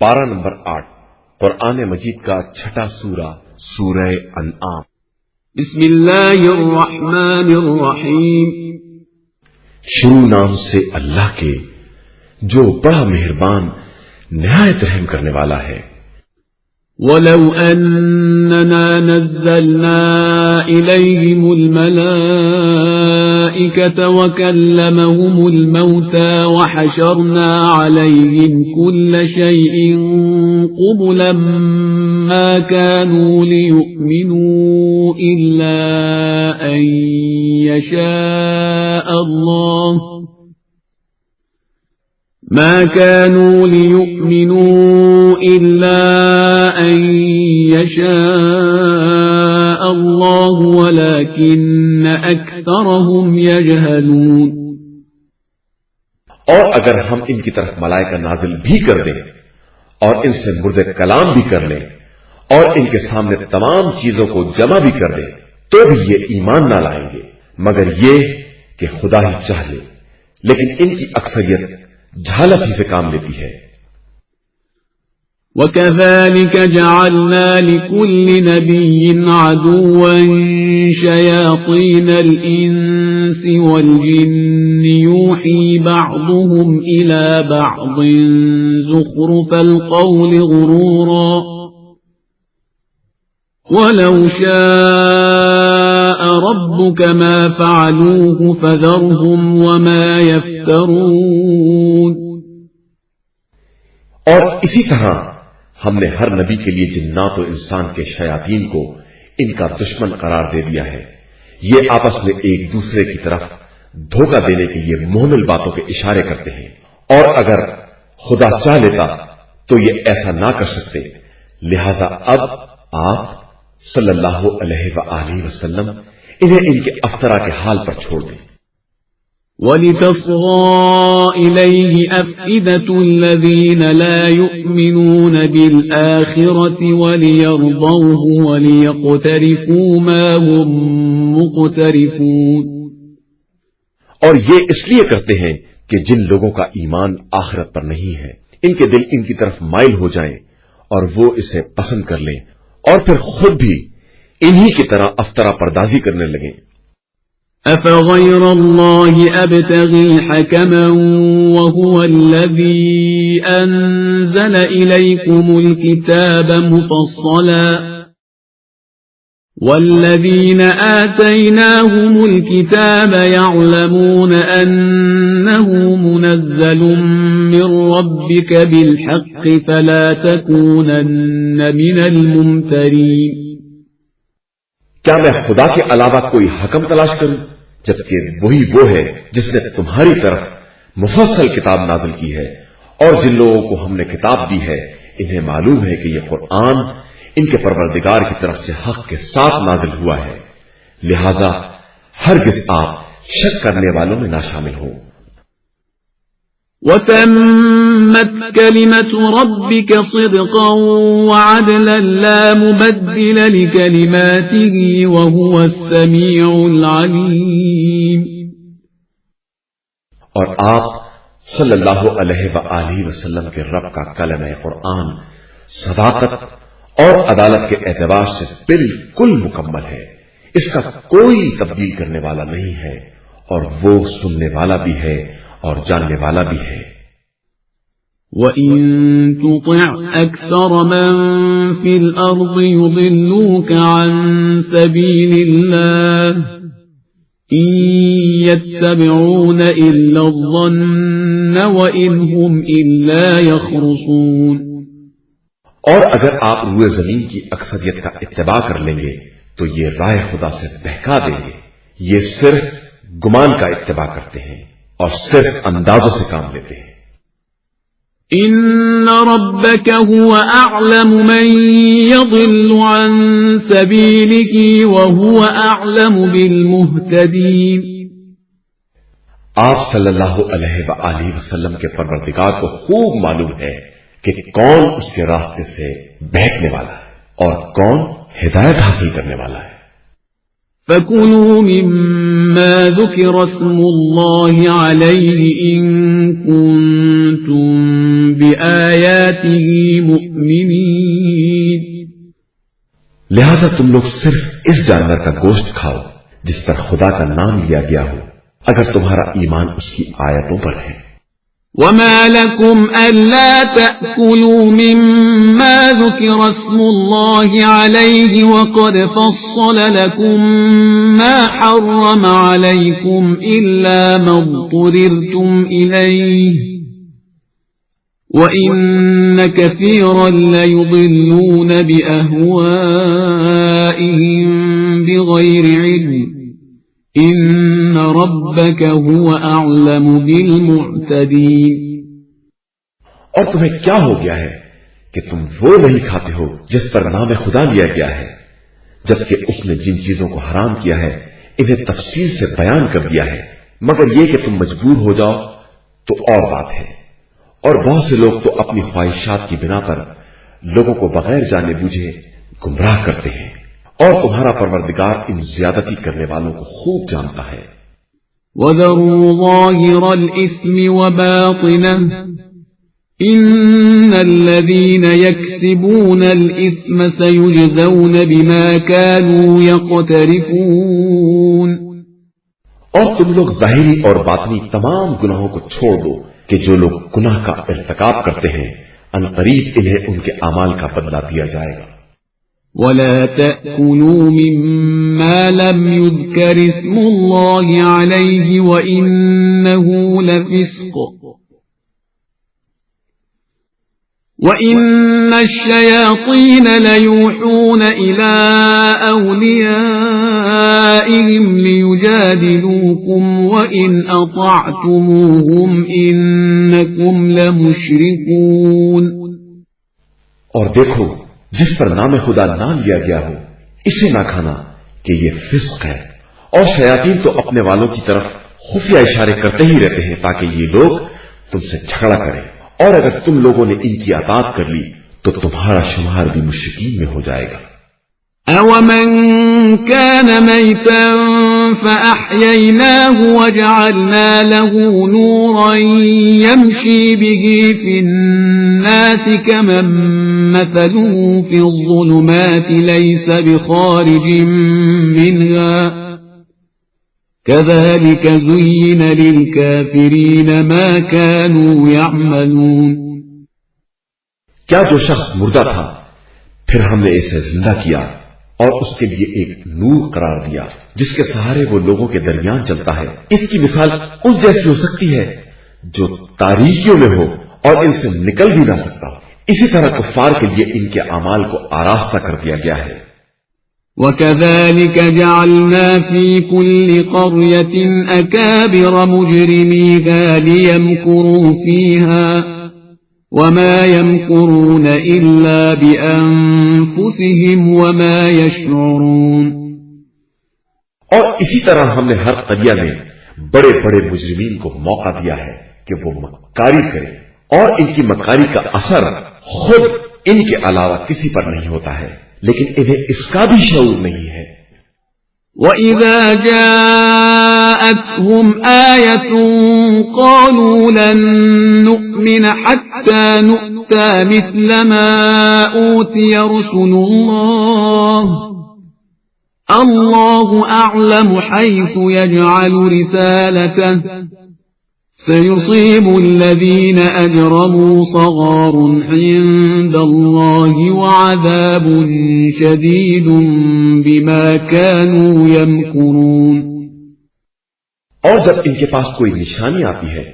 پارہ نمبر 8 قرآن مجید کا چھٹا سورہ سورہ انعام۔ بسم اللہ الرحمن الرحیم۔ شروع نام سے اللہ کے جو بڑا مہربان نہایت رحم کرنے والا ہے۔ وَلَوْ أَنَّنَا نَزَّلْنَا إِلَيْهِمُ الْمَلَائِكَةَ وَكَلَّمَهُمُ الْمَوْتَى وَحَشَرْنَا عَلَيْهِمْ كُلَّ شَيْءٍ قُبُلًا مَا كَانُوا لِيُؤْمِنُوا إِلَّا أَن يَشَاءَ اللَّهُ ما كانوا ليؤمنوا إلا أن يشاء الله ولكن أكثرهم يجهلون۔ اور اگر ہم ان کی طرف ملائکہ نازل بھی کر دیں اور ان سے مردے کلام بھی کر لیں اور ان کے سامنے تمام چیزوں کو جمع بھی کر دیں تو بھی یہ ایمان نہ لائیں گے مگر یہ کہ خدا ہی چاہ لے، لیکن ان کی اکثریت جھالت ہی سے کام لیتی ہے۔ وَكَذَلِكَ جَعَلْنَا لِكُلِّ نَبِيٍّ عَدُوًّا شَيَاطِينَ الْإِنسِ وَالْجِنِّ يُوحِي بَعْضُهُمْ إِلَى بَعْضٍ زُخْرُفَ الْقَوْلِ غُرُورًا وَلَوْ شَاءَ رَبُّكَ مَا فَعَلُوهُ فَذَرْهُمْ وَمَا يَفْتَرُونَ۔ اور اسی طرح ہم نے ہر نبی کے لیے جنات و انسان کے شیاطین کو ان کا دشمن قرار دے دیا ہے۔ یہ آپس میں ایک دوسرے کی طرف دھوکہ دینے کے لیے محمل باتوں کے اشارے کرتے ہیں، اور اگر خدا چاہ لیتا تو یہ ایسا نہ کر سکتے، لہذا اب آپ صلی اللہ علیہ وآلہ وسلم انہیں ان کے افطرا کے حال پر چھوڑ دیں۔ وَلِتَصْغَىٰ إِلَيْهِ أَفْئِدَةُ الَّذِينَ لَا يُؤْمِنُونَ بِالْآخِرَةِ وَلِيَرْضَوْهُ وَلِيَقْتَرِفُوا مَا هُمْ مُقْتَرِفُونَ۔ اور یہ اس لیے کرتے ہیں کہ جن لوگوں کا ایمان آخرت پر نہیں ہے ان کے دل ان کی طرف مائل ہو جائیں اور وہ اسے پسند کر لیں اور پھر خود بھی انہی کی طرح افطرا پردازی کرنے لگیں۔ أَفَغَيْرَ اللَّهِ أَبْتَغِي حَكَمًا وَهُوَ الَّذِي أَنزَلَ إِلَيْكُمُ الْكِتَابَ مُفَصَّلًا وَالَّذِينَ آتَيْنَاهُمُ الْكِتَابَ يَعْلَمُونَ أَنَّهُ مُنَزَّلٌ مِّن رَّبِّكَ بِالْحَقِّ فَلَا تَكُونَنَّ مِنَ الْمُمْتَرِينَ۔ کیا میں خدا کے علاوہ کوئی حکم تلاش کروں جبکہ وہی وہ ہے جس نے تمہاری طرف مفصل کتاب نازل کی ہے، اور جن لوگوں کو ہم نے کتاب دی ہے انہیں معلوم ہے کہ یہ قرآن ان کے پروردگار کی طرف سے حق کے ساتھ نازل ہوا ہے، لہذا ہرگز آپ شک کرنے والوں میں نہ شامل ہوں۔ وَتَمَّتْ كَلِمَةُ رَبِّكَ صِدْقًا وَعَدْلًا لَا مُبَدِّلَ لِكَلِمَاتِهِ وَهُوَ السَّمِيعُ الْعَلِيمُ۔ اور آپ صلی اللہ علیہ وآلہ وسلم کے رب کا کلمہ قرآن صداقت اور عدالت کے اعتبار سے بالکل مکمل ہے، اس کا کوئی تبدیل کرنے والا نہیں ہے، اور وہ سننے والا بھی ہے اور جاننے والا بھی ہے۔ وَإِن تُطِعْ أَكْثَرَ مَن فِي الْأَرْضِ يُضِلُّوكَ عَن سَبِيلِ اللَّهِ إِن يَتَّبِعُونَ إِلَّا الظَّنَّ وَإِنْ هُمْ إِلَّا يَخْرُصُونَ۔ اور اگر آپ روئے زمین کی اکثریت کا اتباع کر لیں گے تو یہ راہ خدا سے بہکا دیں گے، یہ صرف گمان کا اتباع کرتے ہیں اور صرف اندازوں سے کام لیتے ہیں۔ إِنَّ رَبَّكَ هُوَ أَعْلَمُ مَن يَضِلُّ عَن سَبِيلِهِ وَهُوَ أَعْلَمُ بِالْمُهْتَدِينَ۔ آپ صلی اللہ علیہ وآلہ وسلم کے پروردگار کو خوب معلوم ہے کہ کون اس کے راستے سے بہکنے والا ہے اور کون ہدایت حاصل کرنے والا ہے۔ فَكُلُوا مِمَّا ذُكِرَ اسْمُ اللَّهِ عَلَيْهِ إِن كُنتُم بآياته مؤمنين لہذا تم لوگ صرف اس جانور کا گوشت کھاؤ جس پر خدا کا نام لیا گیا ہو، اگر تمہارا ایمان اس کی آیتوں پر ہے۔ وما لكم ألا تأكلوا مما ذكر اسم الله عليه وقد فصل لكم ما حرم عليكم إلا ما اضطررتم إليه وَإِنَّ كَثِيرًا لَيُضِلُّونَ بِأَهْوَائِهِمْ بِغَيْرِ عِلْمٍ إِنَّ رَبَّكَ هُوَ أَعْلَمُ بِالْمُعْتَدِينَ۔ اور تمہیں کیا ہو گیا ہے کہ تم وہ نہیں کھاتے ہو جس پر نام خدا لیا گیا ہے، جبکہ اس نے جن چیزوں کو حرام کیا ہے انہیں تفصیل سے بیان کر دیا ہے، مگر یہ کہ تم مجبور ہو جاؤ تو اور بات ہے۔ اور بہت سے لوگ تو اپنی خواہشات کی بنا پر لوگوں کو بغیر جانے بوجھے گمراہ کرتے ہیں، اور تمہارا پروردگار ان زیادتی کرنے والوں کو خوب جانتا ہے۔ وَذَرُوا ظَاهِرَ الْإِثْمِ وَبَاطِنَهُ إِنَّ الَّذِينَ يَكْسِبُونَ الْإِثْمَ سَيُجْزَوْنَ بِمَا كَانُوا يَقْتَرِفُونَ۔ اور تم لوگ ظاہری اور باطنی تمام گناہوں کو چھوڑ دو کہ جو لوگ گناہ کا ارتکاب کرتے ہیں عنقریب انہیں ان کے اعمال کا بدلہ دیا جائے گا۔ وَلَا تَأْكُلُوا مِمَّا لَمْ يُذْكَرِ اسْمُ اللَّهِ عَلَيْهِ وَإِنَّهُ لَفِسْقٌ وَإِنَّ الشَّيَاطِينَ لَيُوحُونَ إِلَىٰ أَوْلِيَائِهِمْ لِيُجَادِلُوكُمْ وَإِنْ أَطَعْتُمُوهُمْ إِنَّكُمْ لَمُشْرِكُونَ۔ اور دیکھو جس پر نام خدا نہ لیا گیا ہو اسے نہ کھانا کہ یہ فسق ہے، اور شیاطین تو اپنے والوں کی طرف خفیہ اشارے کرتے ہی رہتے ہیں تاکہ یہ لوگ تم سے جھگڑا کریں، اور اگر تم لوگوں نے ان کی اطاعت کر لی تو تمہارا شمار بھی مشرکین میں ہو جائے گا۔ أَوَمَنْ كَانَ مَيْتًا فَأَحْيَيْنَاهُ وَجَعَلْنَا لَهُ نُورًا يَمْشِي بِهِ فِي النَّاسِ كَمَنْ مَثَلُهُ فِي الظُّلُمَاتِ لَيْسَ بِخَارِجٍ مِنْهَا كَذَلِكَ زُيِّنَ لِلْكَافِرِينَ مَا كَانُوا يَعْمَلُونَ۔ کیا جو شخص مردہ تھا پھر ہم نے اسے زندہ کیا اور اس کے لیے ایک نور قرار دیا جس کے سہارے وہ لوگوں کے درمیان چلتا ہے، اس کی مثال اس جیسی ہو سکتی ہے جو تاریکیوں میں ہو اور ان سے نکل بھی نہ سکتا۔ اسی طرح کفار کے لیے ان کے اعمال کو آراستہ کر دیا گیا ہے۔ وَكَذَلِكَ جَعَلْنَا فِي كُلِّ قَرْيَةٍ أَكَابِرَ مُجْرِمِيهَا لِيَمْكُرُوا فِيهَا وَمَا يَمْكُرُونَ إِلَّا بِأَنفُسِهِمْ وَمَا يَشْعُرُونَ۔ اور اسی طرح ہم نے ہر قريہ میں بڑے بڑے مجرمین کو موقع دیا ہے کہ وہ مکاری کریں، اور ان کی مکاری کا اثر خود ان کے علاوہ کسی پر نہیں ہوتا ہے، لیکن انہیں اس کا بھی شعور نہیں ہے۔ وَإِذَا جَاءَتْهُمْ آيَةٌ قَالُوا لَن نُّؤْمِنَ حَتَّى نُؤْتَىٰ مِثْلَ مَا أُوتِيَ رُسُلُ اللَّهُ أَعْلَمُ حَيْثُ يَجْعَلُ رِسَالَتَهُ سَيُصِيبُ الَّذِينَ أَجْرَمُوا صَغَارٌ عِندَ اللَّهِ وَعَذَابٌ شَدِيدٌ بِمَا كَانُوا يَمْكُرُونَ۔ اور جب ان کے پاس کوئی نشانی آتی ہے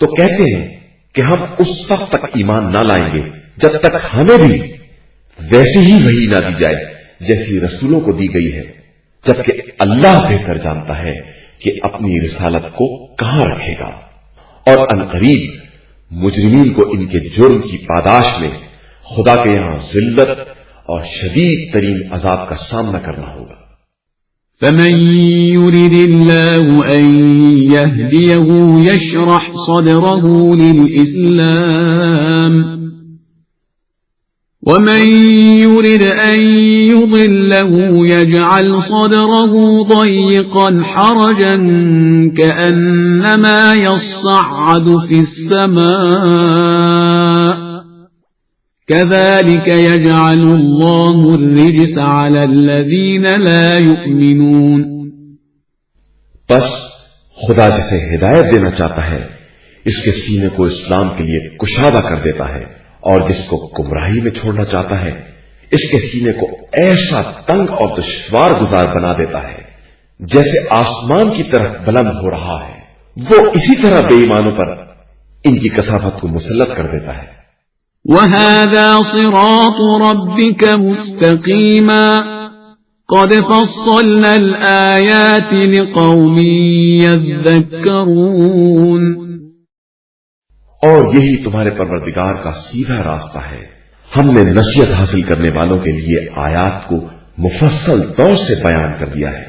تو کہتے ہیں کہ ہم اس وقت تک ایمان نہ لائیں گے جب تک ہمیں بھی ویسی ہی وحی نہ دی جائے جیسی رسولوں کو دی گئی ہے، جبکہ اللہ بہتر جانتا ہے کہ اپنی رسالت کو کہاں رکھے گا، اور عنقریب مجرمین کو ان کے جرم کی پاداش میں خدا کے یہاں ذلت اور شدید ترین عذاب کا سامنا کرنا ہوگا۔ فَمَن يُرِدِ اللَّهُ أَن يَهْدِيَهُ يَشْرَحْ صَدْرَهُ لِلْإِسْلَامِ وَمَن يُرِدْ أَن يُضِلَّهُ يَجْعَلْ صَدْرَهُ ضَيِّقًا حَرَجًا كَأَنَّمَا يَصَّعَّدُ فِي السَّمَاءِ كذلك يجعل الله الرجس على الذين لا يؤمنون. بس خدا جسے ہدایت دینا چاہتا ہے اس کے سینے کو اسلام کے لیے کشادہ کر دیتا ہے، اور جس کو گمراہی میں چھوڑنا چاہتا ہے اس کے سینے کو ایسا تنگ اور دشوار گزار بنا دیتا ہے جیسے آسمان کی طرف بلند ہو رہا ہے. وہ اسی طرح بے ایمانوں پر ان کی کثافت کو مسلط کر دیتا ہے. وَهَذَا صِرَاطُ رَبِّكَ مُسْتَقِيمًا قَدْ فَصَّلْنَا الْآيَاتِ لِقَوْمٍ يَذَّكَّرُونَ. اور یہی تمہارے پروردگار کا سیدھا راستہ ہے، ہم نے نصیحت حاصل کرنے والوں کے لیے آیات کو مفصل طور سے بیان کر دیا ہے.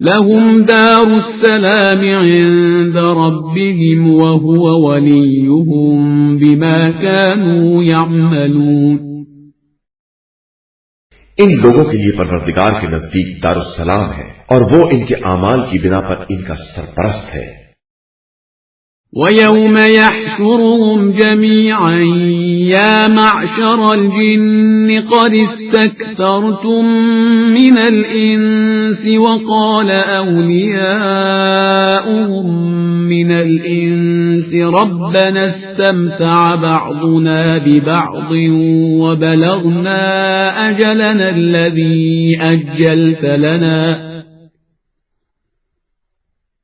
لهم دار السلام عند ربهم وهو وليهم بما كانوا يعملون. ان لوگوں کے لیے پروردگار کے نزدیک دار السلام ہے اور وہ ان کے اعمال کی بنا پر ان کا سرپرست ہے. وَيَوْمَ يَحْشُرُهُمْ جَمِيعًا يَا مَعْشَرَ الْجِنِّ قَدِ اسْتَكْثَرْتُم مِّنَ الْإِنسِ وَقَالَ أَوْلِيَاؤُهُم مِّنَ الْإِنسِ رَبَّنَا اسْتَمْتَعَ بَعْضُنَا بِبَعْضٍ وَبَلَغْنَا أَجَلَنَا الَّذِي أَجَّلْتَ لَنَا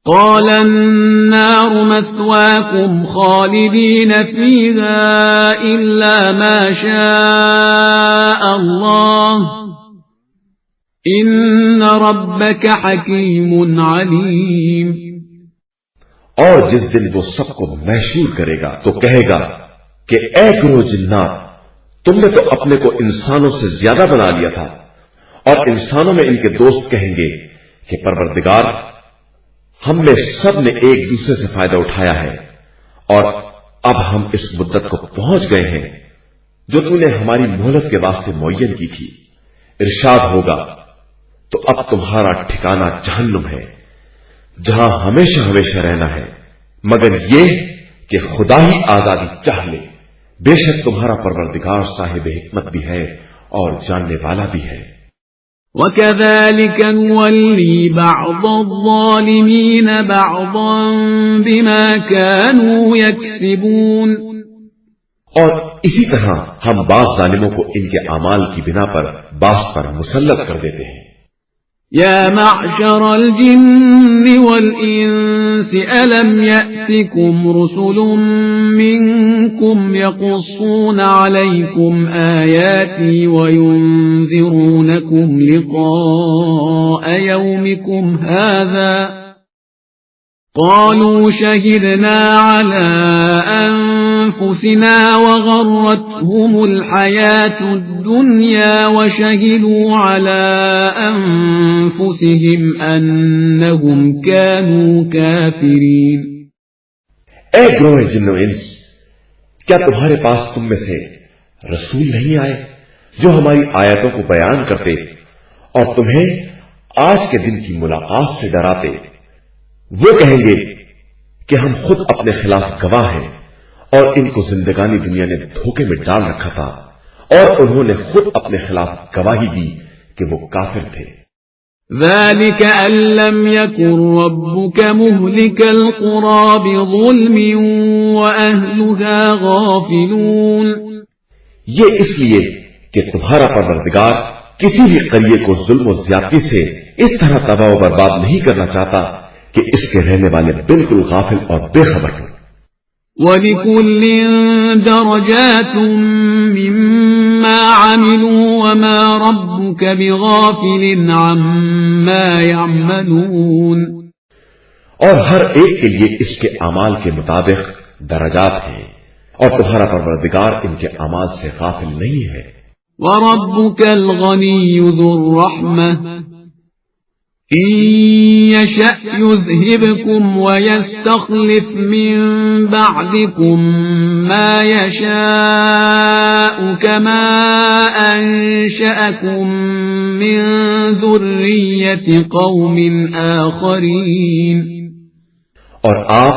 قال النار مثواكم خالدين فيها إلا ما شاء الله إن ربك حكيم عليم. اور جس دن وہ سب کو محشور کرے گا تو کہے گا کہ اے گروہ جنات، تم نے تو اپنے کو انسانوں سے زیادہ بنا لیا تھا. اور انسانوں میں ان کے دوست کہیں گے کہ پروردگار، ہم نے سب نے ایک دوسرے سے فائدہ اٹھایا ہے اور اب ہم اس مدت کو پہنچ گئے ہیں جو تو نے ہماری مہلت کے واسطے معین کی تھی. ارشاد ہوگا تو اب تمہارا ٹھکانہ جہنم ہے جہاں ہمیشہ ہمیشہ رہنا ہے، مگر یہ کہ خدا ہی آزادی چاہ لے. بے شک تمہارا پروردگار صاحب حکمت بھی ہے اور جاننے والا بھی ہے. وَكَذَلِكَ نُوَلِّي بَعْضَ الظَّالِمِينَ بَعْضًا بِمَا كَانُوا يَكْسِبُونَ. اور اسی طرح ہم بعض ظالموں کو ان کے اعمال کی بنا پر بعض پر مسلط کر دیتے ہیں. يا معشر الجن والإنس ألم يأتكم رسل منكم يقصون عليكم آياتي وينذرونكم لقاء يومكم هذا قالوا شهدنا على أنفسنا وغرتهم الحياة الدنيا وشهدوا على أنفسهم أنهم كانوا كافرين. اے گروہ جن و انس، کیا تمہارے پاس تم میں سے رسول نہیں آئے جو ہماری آیتوں کو بیان کرتے اور تمہیں آج کے دن کی ملاقات سے ڈراتے؟ وہ کہیں گے کہ ہم خود اپنے خلاف گواہ ہیں اور ان کو زندگانی دنیا نے دھوکے میں ڈال رکھا تھا اور انہوں نے خود اپنے خلاف گواہی دی کہ وہ کافر تھے. ذلك أن لم يكن ربك مهلك القرى بظلم وأهلها غافلون. یہ اس لیے کہ تمہارا پروردگار کسی بھی قریے کو ظلم و زیادتی سے اس طرح تباہ و برباد نہیں کرنا چاہتا کہ اس کے رہنے والے بالکل غافل اور بے خبر ہوں. وَلِكُلٍّ دَرَجَاتٌ مِّمَّا عَمِلُوا وَمَا رَبُّكَ بِغَافِلٍ عَمَّا يَعْمَلُونَ. اور ہر ایک کے لیے اس کے اعمال کے مطابق درجات ہیں اور تمہارا پروردگار ان کے اعمال سے غافل نہیں ہے. وَرَبُّكَ الْغَنِيُّ ذُو الرَّحْمَةِ إِن يَشَأْ يُذْهِبْكُمْ وَيَسْتَخْلِفْ مِن بَعْدِكُم مَّا يَشَاءُ كَمَا أَنشَأَكُم مِّن ذُرِّيَّةِ قَوْمٍ آخَرِينَ. اور آپ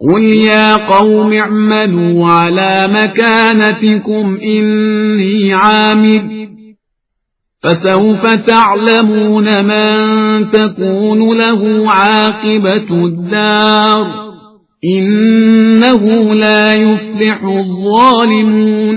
قل يا قوم اعملوا على مكانتكم إني عامل فسوف تعلمون من تكون له عاقبة الدار إنه لا يفلح الظالمون۔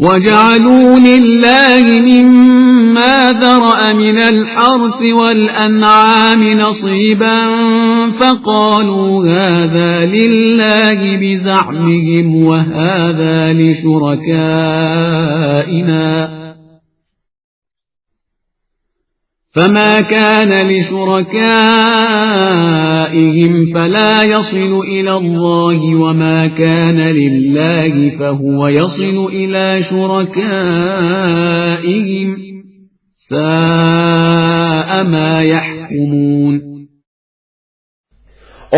وَجَعَلُوا لِلَّهِ مِمَّا ذَرَأَ مِنَ الْحَرْثِ وَالْأَنْعَامِ نَصِيبًا فَقَالُوا هَذَا لِلَّهِ بِزَعْمِهِمْ وَهَذَا لِشُرَكَائِنَا فما كان لشركائهم فلا يصل إلى الله وما كان لله فهو يصل إلى شركائهم ساء ما يحكمون۔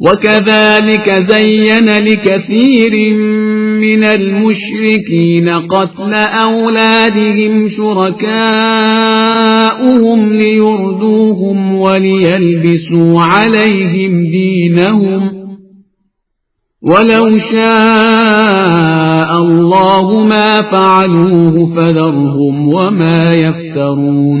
وَكَذَلِكَ زَيَّنَ لِكَثِيرٍ مِّنَ الْمُشْرِكِينَ قَتْلَ أَوْلَادِهِمْ شُرَكَاؤُهُمْ لِيُرْدُوهُمْ وَلِيَلْبِسُوا عَلَيْهِمْ دِينَهُمْ وَلَوْ شَاءَ اللَّهُ مَا فَعَلُوهُ فَذَرْهُمْ وَمَا يَفْتَرُونَ۔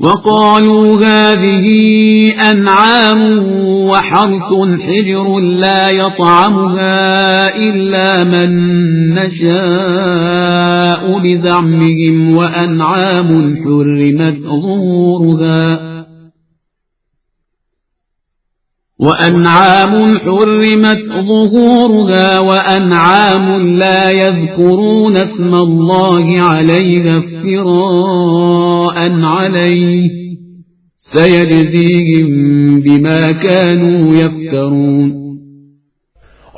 وَقَالُوا هَذِهِ أَنْعَامٌ وَحَرْثٌ حِجْرٌ لَا يَطْعَمُهَا إِلَّا مَن نَّشَاءُ بِزَعْمِهِمْ وَأَنْعَامٌ حُرِّمَتْ ظُهُورُهَا وَأَنْعَامٌ لَا يَذْكُرُونَ اسْمَ اللَّهِ عَلَيْهَا افْتِرَاءً عَلَيْهِ سَيَجْزِيهِمْ بِمَا كَانُوا يَفْتَرُونَ۔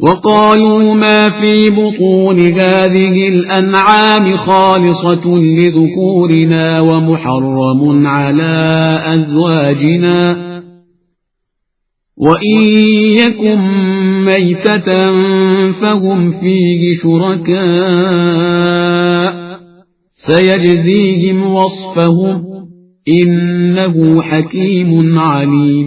وَقَالُوا مَا فِي بُطُونِ هَذِهِ الْأَنْعَامِ خَالِصَةٌ لِذُكُورِنَا وَمُحَرَّمٌ عَلَى أَزْوَاجِنَا وَإِن يَكُن مَّيْتَةً فَهُمْ فِيهِ شُرَكَاءُ سَيَجْزِيهِمْ وَصْفَهُمْ إِنَّهُ حَكِيمٌ عَلِيمٌ۔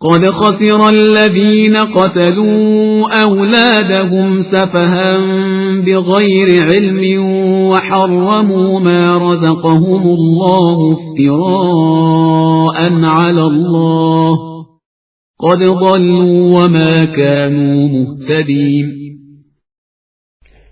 قد خسر الذين قتلوا أولادهم سفها بغير علم وحرموا ما رزقهم الله افتراء على الله قد ضلوا وما كانوا مهتدين۔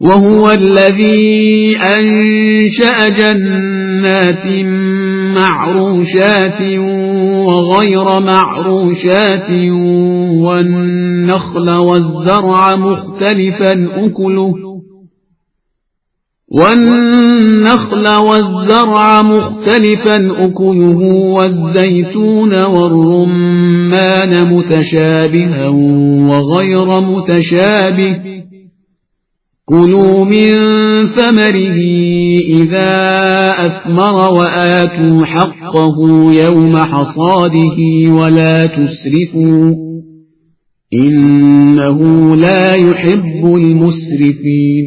وهو الذي أنشأ جنات معروشات وغير معروشات والنخل والزرع مختلفا أكله والزيتون والرمان متشابها وغير متشابه كلوا من ثمره إذا أثمر وآتوا حقه يوم حصاده ولا تسرفوا إنه لا يحب المسرفين۔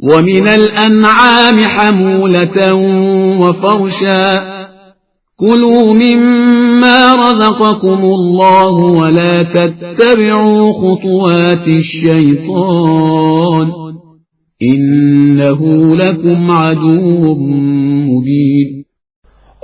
وَمِنَ الْأَنْعَامِ حَمُولَةً وَفَرْشًا كُلُوا مِمَّا رَزَقَكُمُ اللَّهُ وَلَا تَتَّبِعُوا خُطُوَاتِ الشَّيْطَانِ إِنَّهُ لَكُمْ عَدُوٌّ مُبِينٌ۔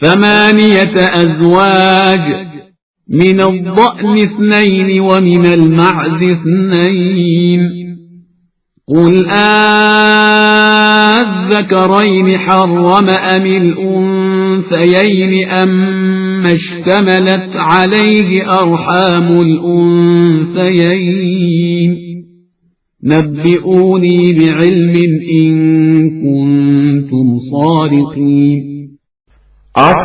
ثمانية أزواج من الضأن اثنين ومن المعز اثنين قل الذكرين حرم أم الأنثيين أما اشتملت عليه أرحام الأنثيين نبئوني بعلم إن كنتم صادقين۔ 8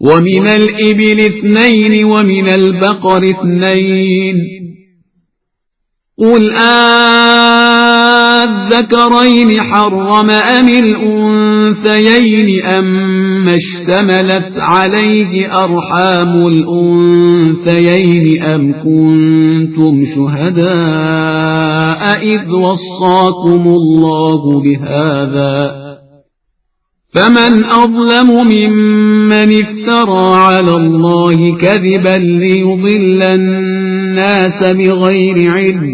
وَمِنَ الْإِبِلِ اثْنَيْنِ وَمِنَ الْبَقَرِ اثْنَيْنِ قُلْ الذكرين حرم أم الأنثيين أما اشتملت عليه أرحام الأنثيين أم كنتم شهداء إذ وصاكم الله بهذا فمن أظلم ممن افترى على الله كذبا ليضل الناس بغير علم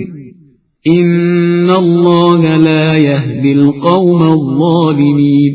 إن الله لا يهدي القوم الظالمين۔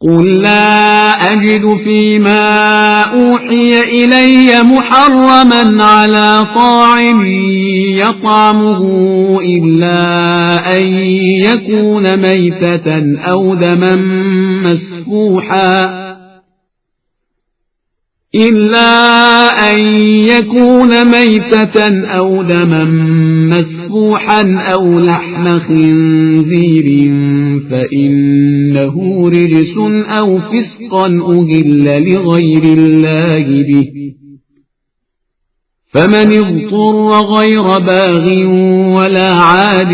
قل لا أجد فيما أوحي إلي محرما على طاعم يطعمه إلا أن يكون ميتة أو دما مسفوحا أو لحم خنزير فإنه رجس أو فسقا أهل لغير الله به فمن اضطر غير باغ ولا عاد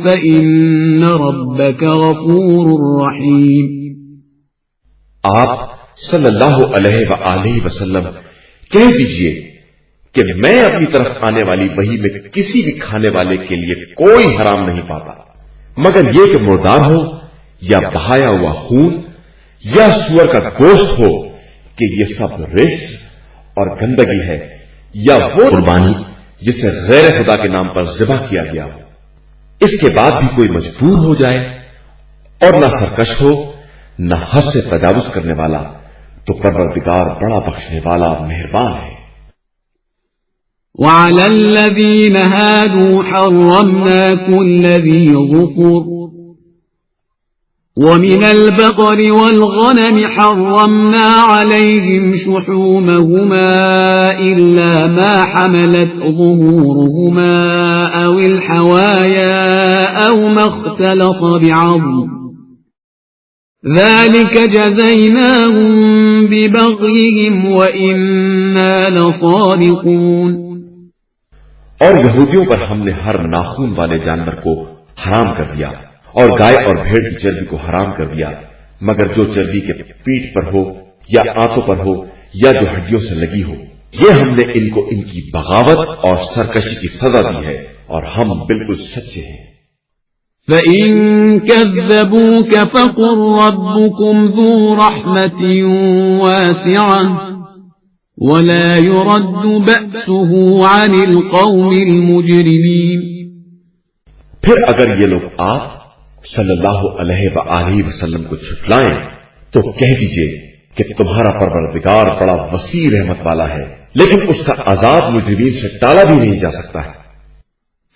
فإن ربك غفور رحيم. آپ صلی اللہ علیہ وآلہ وسلم کہہ دیجئے کہ میں اپنی طرف آنے والی وحی میں کسی بھی کھانے والے کے لیے کوئی حرام نہیں پاتا مگر یہ کہ مردار ہو یا بہایا ہوا خون یا سور کا گوشت ہو کہ یہ سب رجس اور گندگی ہے یا وہ قربانی جسے غیر خدا کے نام پر ذبح کیا گیا ہو. اس کے بعد بھی کوئی مجبور ہو جائے اور نہ سرکش ہو نہ حد سے تجاوز کرنے والا تو پروردگار بڑا بخشنے والا مہربان ہے. وعلى الذين هادوا حرمنا كل ذي ظفر ومن البقر والغنم حرمنا عليهم شحومهما إلا ما حملت ظهورهما أو الحوايا أو ما اختلط بعظم ذلك جزيناهم ببغيهم وإنا لصادقون. اور یہودیوں پر ہم نے ہر ناخون والے جانور کو حرام کر دیا اور گائے اور بھیڑ کی چربی کو حرام کر دیا مگر جو چربی کے پیٹھ پر ہو یا آنتوں پر ہو یا جو ہڈیوں سے لگی ہو. یہ ہم نے ان کو ان کی بغاوت اور سرکشی کی سزا دی ہے اور ہم بالکل سچے ہیں. فَإِن كَذَّبُوكَ فَقُلْ رَبُّكُمْ ذُو رَحْمَةٍ وَاسِعَةٍ وَلَا يُرَدُّ بَأْسُهُ عَنِ الْقَوْمِ الْمُجْرِمِينَ. پھر اگر یہ لوگ آپ صلی اللہ علیہ وآلہ وسلم کو جھٹلائیں تو کہہ دیجئے کہ تمہارا پروردگار بڑا وسیع رحمت والا ہے لیکن اس کا عذاب مجرمین سے ٹالا بھی نہیں جا سکتا ہے.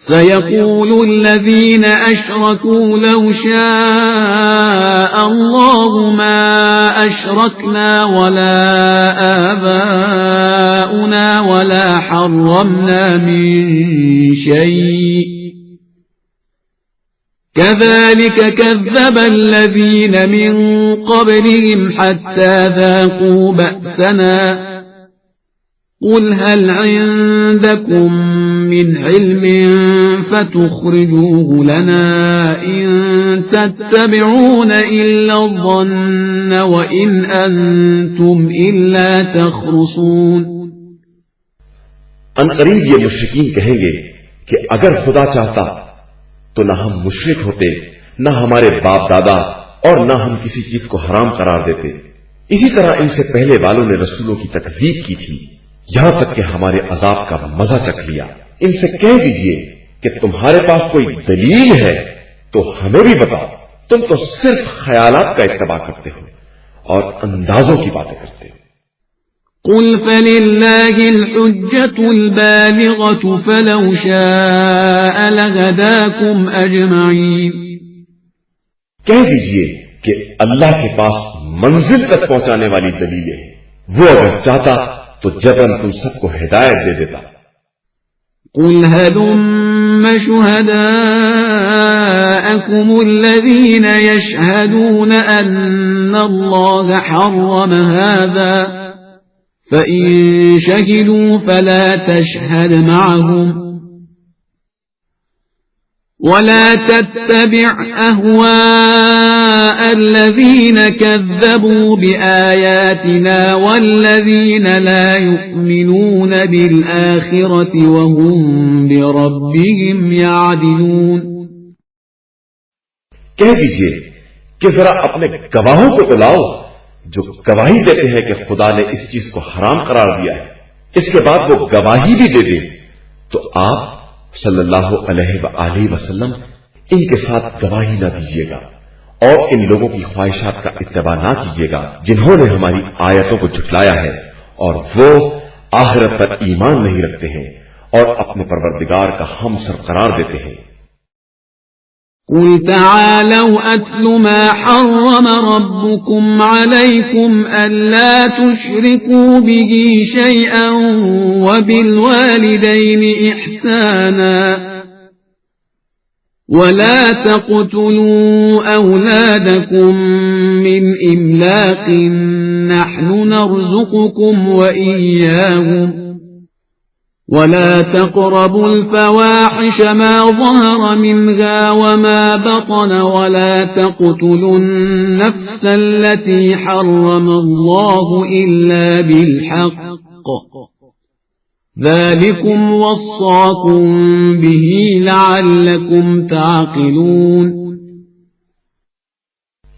سيقول الذين أشركوا لو شاء الله ما أشركنا ولا آباؤنا ولا حرمنا من شيء كذلك كذب الذين من قبلهم حتى ذاقوا بأسنا قل هل عندكم من علم فتخرجوه لنا إن تتبعون إلا الظن وإن أنتم إلا تخرصون. ان قریب یہ مشرکین کہیں گے کہ اگر خدا چاہتا تو نہ ہم مشرک ہوتے نہ ہمارے باپ دادا اور نہ ہم کسی چیز کو حرام قرار دیتے. اسی طرح ان سے پہلے والوں نے رسولوں کی تکذیب کی تھی یہاں تک کہ ہمارے عذاب کا مزہ چکھ لیا. ان سے کہہ دیجئے کہ تمہارے پاس کوئی دلیل ہے تو ہمیں بھی بتاؤ. تم تو صرف خیالات کا اتباع کرتے ہو اور اندازوں کی باتیں کرتے ہو. قل فللہ الحجة البالغة فلو شاء لهداكم اجمعین. کہہ دیجئے کہ اللہ کے پاس منزل تک پہنچانے والی دلیلیں ہیں. وہ اگر چاہتا تو جبرن تم سب کو ہدایت دے دیتا. قل هلم شهداءكم الذين يشهدون أن الله حرم هذا فإن شهدوا فلا تشهد معهم ولا تتبع أهواء الذين كذبوا بآياتنا والذين لا يؤمنون بالآخرة وهم بربهم يعدلون. کہہ دیجئے کہ ذرا اپنے گواہوں کو تو لاؤ جو گواہی دیتے ہیں کہ خدا نے اس چیز کو حرام قرار دیا ہے. اس کے بعد وہ گواہی بھی دے دے تو آپ صلی اللہ علیہ وآلہ وسلم ان کے ساتھ گواہی نہ دیجیے گا اور ان لوگوں کی خواہشات کا اتباع نہ کیجیے گا جنہوں نے ہماری آیتوں کو جھٹلایا ہے اور وہ آخرت پر ایمان نہیں رکھتے ہیں اور اپنے پروردگار کا ہمسر قرار دیتے ہیں۔ قل تعالوا أتل ما حرم ربكم عليكم ألا تشركوا به شيئا وبالوالدين إحسانا ولا تقتلوا أولادكم من إملاق نحن نرزقكم وإياهم ولا تقربوا الفواحش ما ظهر منها وما بطن ولا تقتلوا النفس التي حرم الله إلا بالحق ذلكم وصاكم به لعلكم تعقلون۔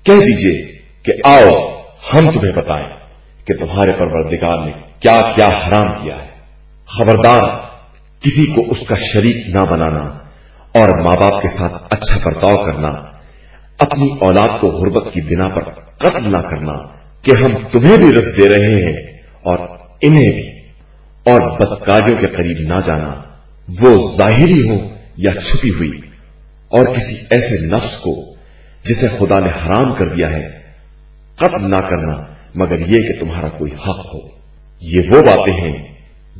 کہہ دیجئے کہ آؤ ہم تمہیں بتائیں کہ تمہارے پروردگار نے کیا کیا حرام کیا ہے۔ خبردار کسی کو اس کا شریک نہ بنانا اور ماں باپ کے ساتھ اچھا برتاؤ کرنا، اپنی اولاد کو غربت کی بنا پر قتل نہ کرنا کہ ہم تمہیں بھی رزق دے رہے ہیں اور انہیں بھی، اور بدکاریوں کے قریب نہ جانا، وہ ظاہری ہو یا چھپی ہوئی، اور کسی ایسے نفس کو جسے خدا نے حرام کر دیا ہے قتل نہ کرنا مگر یہ کہ تمہارا کوئی حق ہو۔ یہ وہ باتیں ہیں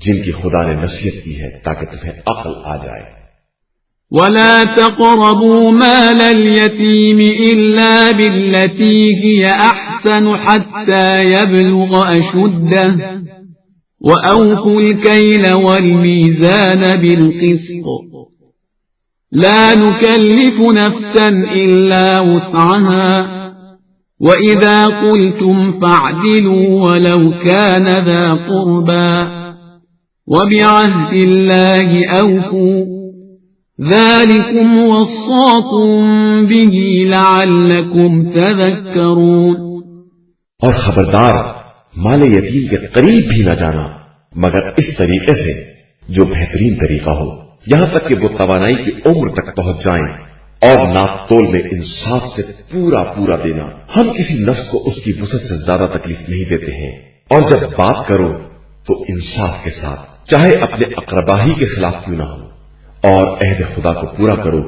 جن کی خدا نے نصیحت کی ہے تاکہ تمہیں عقل آ جائے۔ ولا تقربوا مال اليتيم إلا بالتي هي أحسن حتى يبلغ أشده وأوفوا الكيل والميزان بالقسط لا نكلف نفسا إلا وسعها وإذا قلتم فاعدلوا ولو كان ذا قربى وبعهد الله أوفوا ذلكم وصاكم به لعلكم تذكرون۔ اور خبردار مال یتیم کے قریب بھی نہ جانا مگر اس طریقے سے جو بہترین طریقہ ہو، یہاں تک کہ وہ توانائی کی عمر تک پہنچ جائیں، اور ناپ تول میں انصاف سے پورا پورا دینا۔ ہم کسی نفس کو اس کی وسعت سے زیادہ تکلیف نہیں دیتے ہیں، اور جب بات کرو تو انصاف کے ساتھ، چاہے اپنے اقربا ہی کے خلاف کیوں نہ ہو، اور عہد خدا کو پورا کرو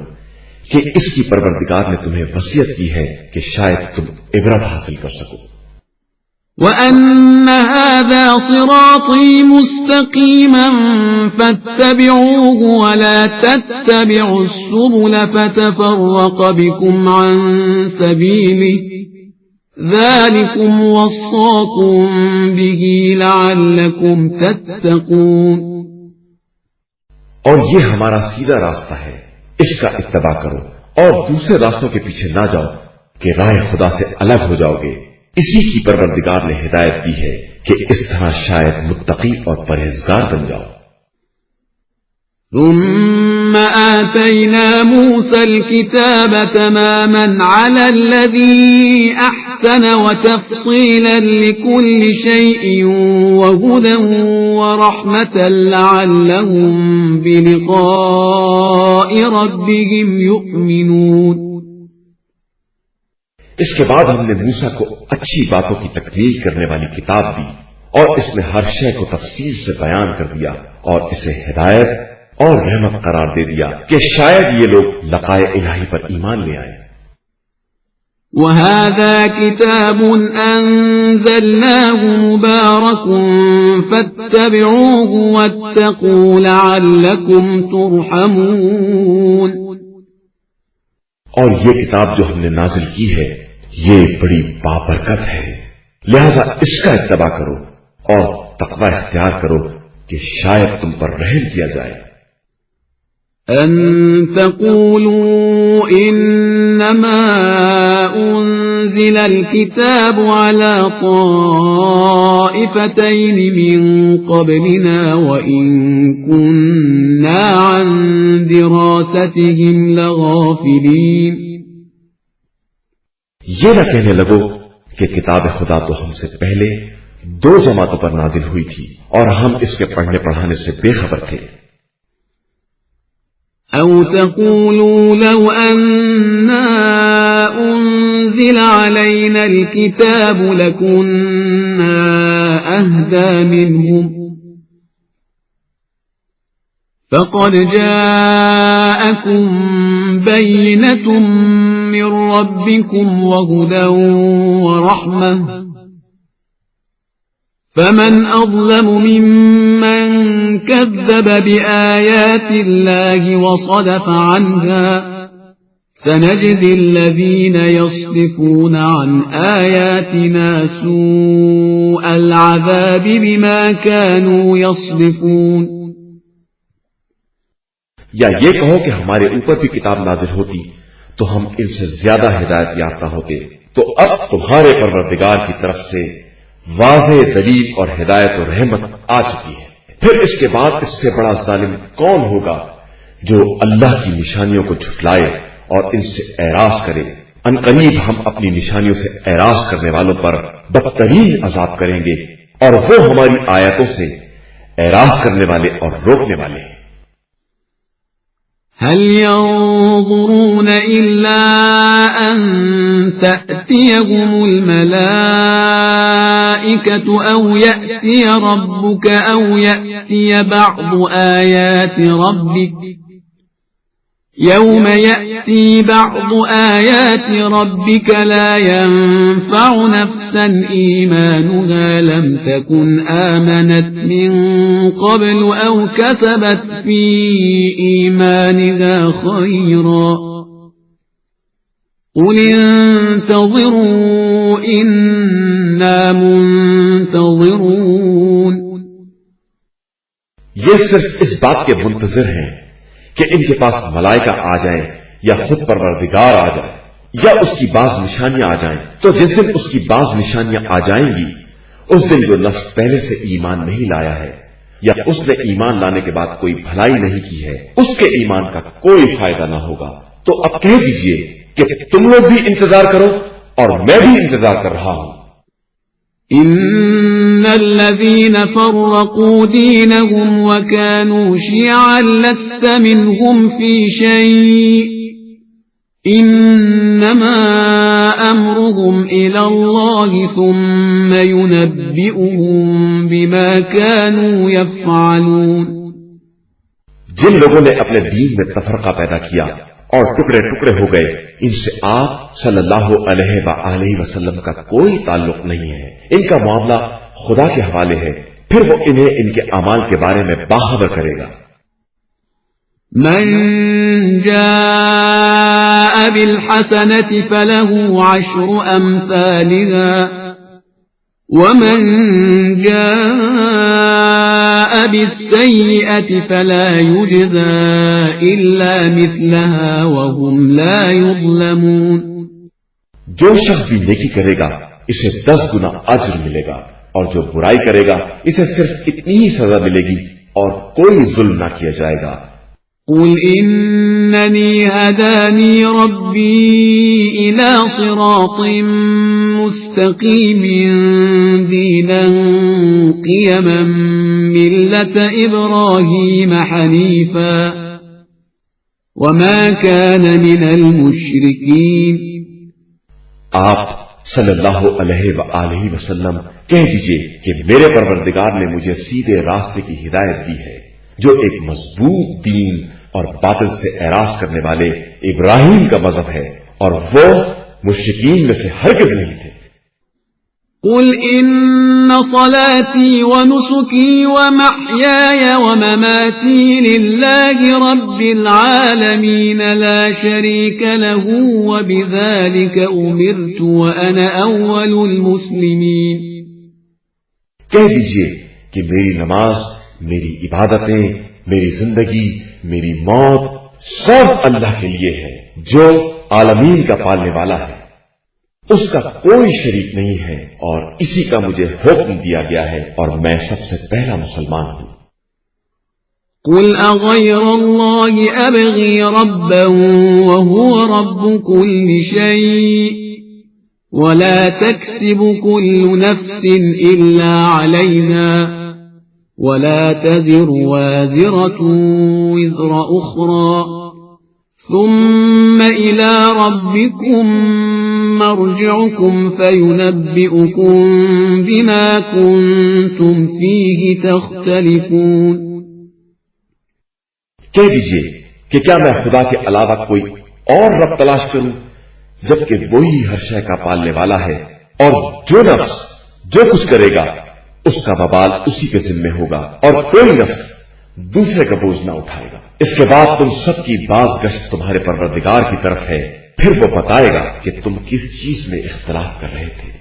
کہ اس کی پروردگار نے تمہیں وصیت کی ہے کہ شاید تم عبرت حاصل کر سکو۔ وَأَنَّ هَذَا صِرَاطِي مُسْتَقِيمًا فَاتَّبِعُوهُ وَلَا تَتَّبِعُوا السُّبُلَ فَتَفَرَّقَ بِكُمْ عَن سَبِيلِهِ ذَلِكُمْ وَصَّاكُمْ بِهِ لَعَلَّكُمْ تَتَّقُونَ۔ اور یہ ہمارا سیدھا راستہ ہے، اس کا اتباع کرو اور دوسرے راستوں کے پیچھے نہ جاؤ کہ راہ خدا سے الگ ہو جاؤ گے۔ اسی کی پروردگار نے ہدایت دی ہے کہ اس طرح شاید متقی اور پرہیزگار بن جاؤ۔ ثم آتينا موسى الكتاب تماما على الذي أحسن وتفصيلا لكل شيء وهدى ورحمة لعلهم بلقاء ربهم يؤمنون۔ اس کے بعد ہم نے موسیٰ کو اچھی باتوں کی تکمیل کرنے والی کتاب دی اور اس میں ہر شے کو تفصیل سے بیان کر دیا اور اسے ہدایت اور رحمت قرار دے دیا کہ شاید یہ لوگ لقائے الہی پر ایمان لے آئے۔ وَهَذَا كِتَابٌ أَنزَلْنَاهُ مُبَارَكٌ فَاتَّبِعُوهُ وَاتَّقُوا لَعَلَّكُمْ تُرْحَمُونَ۔ اور یہ کتاب جو ہم نے نازل کی ہے یہ بڑی بابرکت ہے، لہذا اس کا اتباع کرو اور تقوی اختیار کرو کہ شاید تم پر رحم کیا جائے۔ أن تقولوا إنما أنزل الكتاب على طائفتين من قبلنا وإن كنا عن دراستهم لغافلين۔ یہ نہ کہنے لگو کہ کتاب خدا تو ہم سے پہلے 2 جماعتوں پر نازل ہوئی تھی اور ہم اس کے پڑھنے پڑھانے سے بے خبر تھے۔ أو تقولوا لو أنا أنزل علينا الكتاب لكنا أهدى منهم فقد جاءكم بينة من ربكم وهدى ورحمة فمن أظلم ممن كذب بآيات الله وصدف عنها سنجزي الذين يصدفون عن آياتنا سوء العذاب بما كانوا يصدفون. یا یہ کہو کہ ہمارے اوپر بھی کتاب نازل ہوتی تو ہم ان سے زیادہ ہدایت یافتہ ہوتے. تو اب تمہارے پروردگار کی طرف سے واضح دلیل اور ہدایت و رحمت آ چکی ہے. پھر اس کے بعد اس سے بڑا ظالم کون ہوگا جو اللہ کی نشانیوں کو جھٹلائے اور ان سے اعراض کرے. ان قریب ہم اپنی نشانیوں سے اعراض کرنے والوں پر بدترین عذاب کریں گے اور وہ ہماری آیتوں سے اعراض کرنے والے اور روکنے والے ہیں. هل ينظرون إلا أن تأتيهم الملائكة أو يأتي ربك أو يأتي بعض آيات ربك يوم يأتي بعض آيات ربك لا ينفع نفسا إيمانها لم تكن آمنت من قبل أو كسبت في إيمانها خيرا قل انتظروا إنا منتظرون. یہ صرف اس بات کے منتظر ہیں کہ ان کے پاس ملائکہ آ جائیں یا خود پروردگار آ جائے یا اس کی بعض نشانیاں آ جائیں. تو جس دن اس کی بعض نشانیاں آ جائیں گی اس دن جو نفس پہلے سے ایمان نہیں لایا ہے یا اس نے ایمان لانے کے بعد کوئی بھلائی نہیں کی ہے اس کے ایمان کا کوئی فائدہ نہ ہوگا. تو اب کہہ دیجئے کہ تم لوگ بھی انتظار کرو اور میں بھی انتظار کر رہا ہوں. إن الذين فرقوا دينهم وكانوا شيعا لست منهم في شيء إنما أمرهم إلى الله ثم ينبئهم بما كانوا يفعلون. جن لوگوں نے اپنے دین میں تفرقہ پیدا کیا اور ٹکڑے ٹکڑے ہو گئے ان سے آپ صلی اللہ علیہ وآلہ وسلم کا کوئی تعلق نہیں ہے. ان کا معاملہ خدا کے حوالے ہے پھر وہ انہیں ان کے اعمال کے بارے میں باخبر کرے گا. من جاء بالحسنة فله 10 أمثالها ومن جاء بالسيئة فلا يجزى إلا مثلها وهم لا يظلمون. جو شخص بھی نیکی کرے گا اسے 10 گنا اجر ملے گا اور جو برائی کرے گا اسے صرف اتنی ہی سزا ملے گی اور کوئی ظلم نہ کیا جائے گا. قل إنني هداني ربي إلى صراط مستقيم دينا قيما ملة إبراهيم حنيفا وما كان من المشركين. آپ صلی اللہ علیہ وآلہ وسلم کہہ دیجئے کہ میرے پروردگار نے مجھے سیدھے راستے کی ہدایت دی ہے جو ایک مضبوط دین اور باطل سے اعراض کرنے والے ابراہیم کا مذہب ہے اور وہ مشرکین میں سے ہرگز نہیں تھے. قل إن صلاتي ونسكي ومحياي ومماتي لله رب العالمين لا شريك له وبذلك أمرت وأنا أول المسلمين. کہہ دیجئے کہ میری نماز، میری عبادتیں، میری زندگی، میری موت سب اللہ کے لیے ہے جو عالمین کا پالنے والا ہے. اس کا کوئی شریک نہیں ہے اور اسی کا مجھے حکم دیا گیا ہے اور میں سب سے پہلا مسلمان ہوں. قل أغير الله أبغي ربا وهو رب كل شيء ولا تكسب كل نفس إلا عليها ولا تزر وازرة وزر أخرى ثم إلى ربكم مرجعكم فينبئكم بما كنتم فيه تختلفون. کہہ دیجئے کہ کیا میں خدا کے علاوہ کوئی اور رب تلاش کروں جبکہ وہی ہر شے کا پالنے والا ہے، اور جو نفس جو کچھ کرے گا اس کا وبال اسی کے ذمہ ہوگا، اور کوئی نفس دوسرے کا بوجھ نہ اٹھائے گا. اس کے بعد تم سب کی باز گشت تمہارے پروردگار کی طرف ہے، پھر وہ بتائے گا کہ تم کس چیز میں اختلاف کر رہے تھے.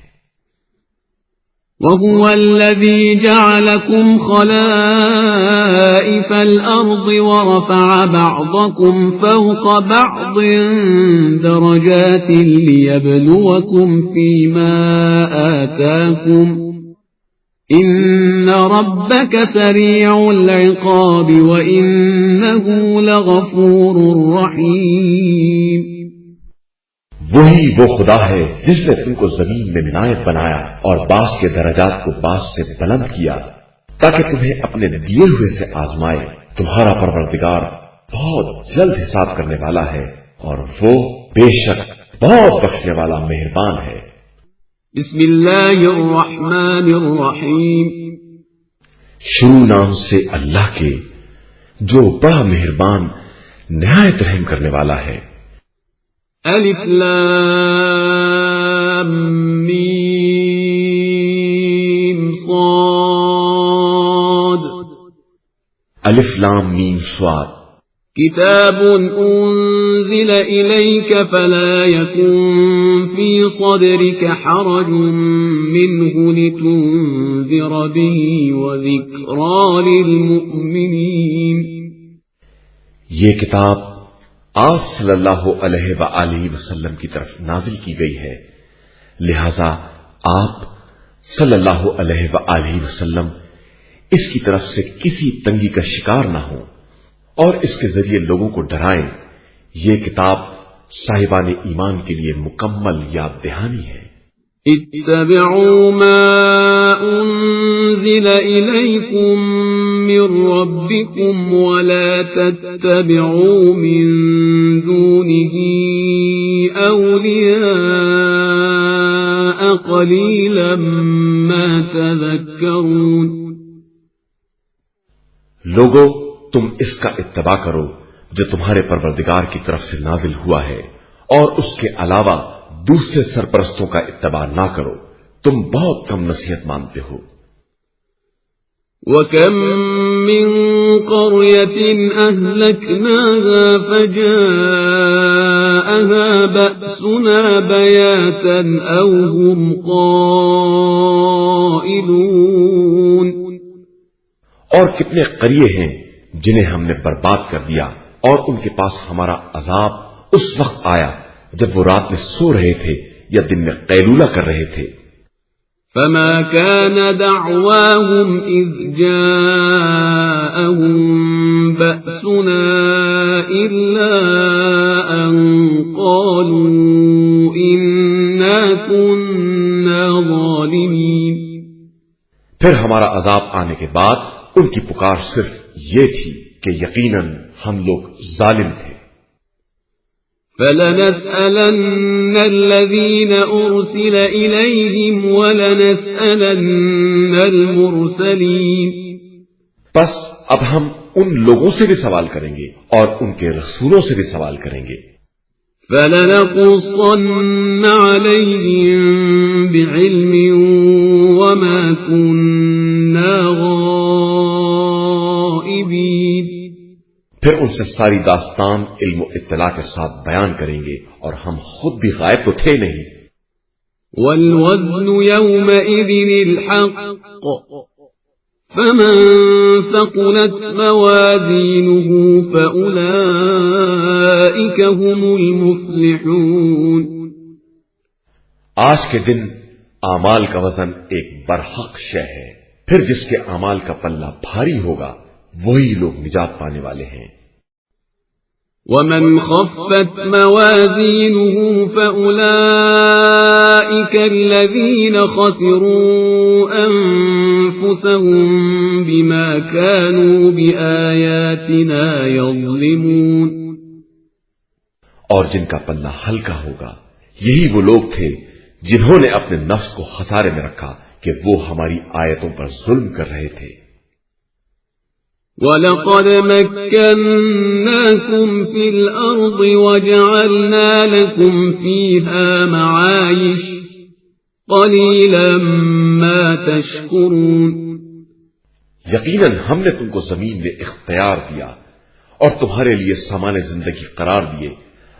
وَهُوَ الَّذِي جَعَلَكُمْ خَلَائِفَ الْأَرْضِ وَرَفَعَ بَعْضَكُمْ فَوْقَ بَعْضٍ دَرَجَاتٍ لِيَبْلُوَكُمْ فِيمَا آتَاكُمْ إِنَّ رَبَّكَ سَرِيعُ الْعِقَابِ وَإِنَّهُ لَغَفُورٌ رَحِيمٌ. وہی وہ خدا ہے جس نے تم کو زمین میں نائب بنایا اور بعض کے درجات کو بعض سے بلند کیا تاکہ تمہیں اپنے دیے ہوئے سے آزمائے. تمہارا پروردگار بہت جلد حساب کرنے والا ہے اور وہ بے شک بہت بخشنے والا مہربان ہے. بسم اللہ الرحمن الرحیم. شروع نام سے اللہ کے جو بڑا مہربان نہایت رحم کرنے والا ہے. الف لام میم صاد. الف لام میم صاد. کتاب انزل الیک فلا یکن فی صدرک حرج منه لتنذر به وذکرى للمؤمنین. یہ کتاب آپ صلی اللہ علیہ وآلہ وسلم کی طرف نازل کی گئی ہے، لہذا آپ صلی اللہ علیہ وآلہ وسلم اس کی طرف سے کسی تنگی کا شکار نہ ہوں اور اس کے ذریعے لوگوں کو ڈرائیں. یہ کتاب صاحبان ایمان کے لیے مکمل یاد دہانی ہے. اتبعوا ما انزل الیکم من ربکم ولا تتبعوا من دونه اولیاء قلیلا ما تذکرون. لوگوں تم اس کا اتباع کرو جو تمہارے پروردگار کی طرف سے نازل ہوا ہے اور اس کے علاوہ دوسرے سرپرستوں کا اتباع نہ کرو، تم بہت کم نصیحت مانتے ہو. وَكَم مِّن قَرْيَةٍ أَهْلَكْنَاهَا فَجَاءَهَا بَأْسُنَا بَيَاتًا أَوْ هُمْ قَائِلُونَ. اور کتنے قریے ہیں جنہیں ہم نے برباد کر دیا اور ان کے پاس ہمارا عذاب اس وقت آیا جب وہ رات میں سو رہے تھے یا دن میں قیلولہ کر رہے تھے. فما كان دعواهم إذ جاءهم بأسنا إلا أن قالوا إنا كنا ظالمين. پھر ہمارا عذاب آنے کے بعد ان کی پکار صرف یہ تھی کہ یقیناً ہم لوگ ظالم تھے. فَلَنَسْأَلَنَّ الَّذِينَ أُرْسِلَ إِلَيْهِمْ وَلَنَسْأَلَنَّ الْمُرْسَلِينَ. بس اب ہم ان لوگوں سے بھی سوال کریں گے اور ان کے رسولوں سے بھی سوال کریں گے. فَلَنَقُصَّنَّ عَلَيْهِمْ بِعِلْمٍ وَمَا كُنَّا غَائِبِينَ. پھر ان سے ساری داستان علم و اطلاع کے ساتھ بیان کریں گے اور ہم خود بھی غائب تو تھے نہیں. وَالْوَزْنُ يَوْمَئِذٍ الْحَقُّ فَمَنْ ثَقُلَتْ مَوَازِينُهُ فَأُولَئِكَ هُمُ الْمُفْلِحُونَ. آج کے دن اعمال کا وزن ایک برحق شے ہے، پھر جس کے اعمال کا پلہ بھاری ہوگا وہی لوگ نجات پانے والے ہیں. وَمَنْ خَفَّتْ مَوَازِينُهُ فَأُولَئِكَ الَّذِينَ خَسِرُوا أَنفُسَهُمْ بِمَا كَانُوا بِآيَاتِنَا يَظْلِمُونَ. اور جن کا پلہ ہلکا ہوگا یہی وہ لوگ تھے جنہوں نے اپنے نفس کو خسارے میں رکھا کہ وہ ہماری آیتوں پر ظلم کر رہے تھے۔ وَلَقَدْ مَكَّنَّاكُمْ فِي الْأَرْضِ وَجَعَلْنَا لَكُمْ فِيهَا مَعَايِشَ قَلِيلًا مَا تَشْكُرُونَ۔ یقیناً ہم نے تم کو زمین میں اختیار دیا اور تمہارے لیے سامان زندگی قرار دیے،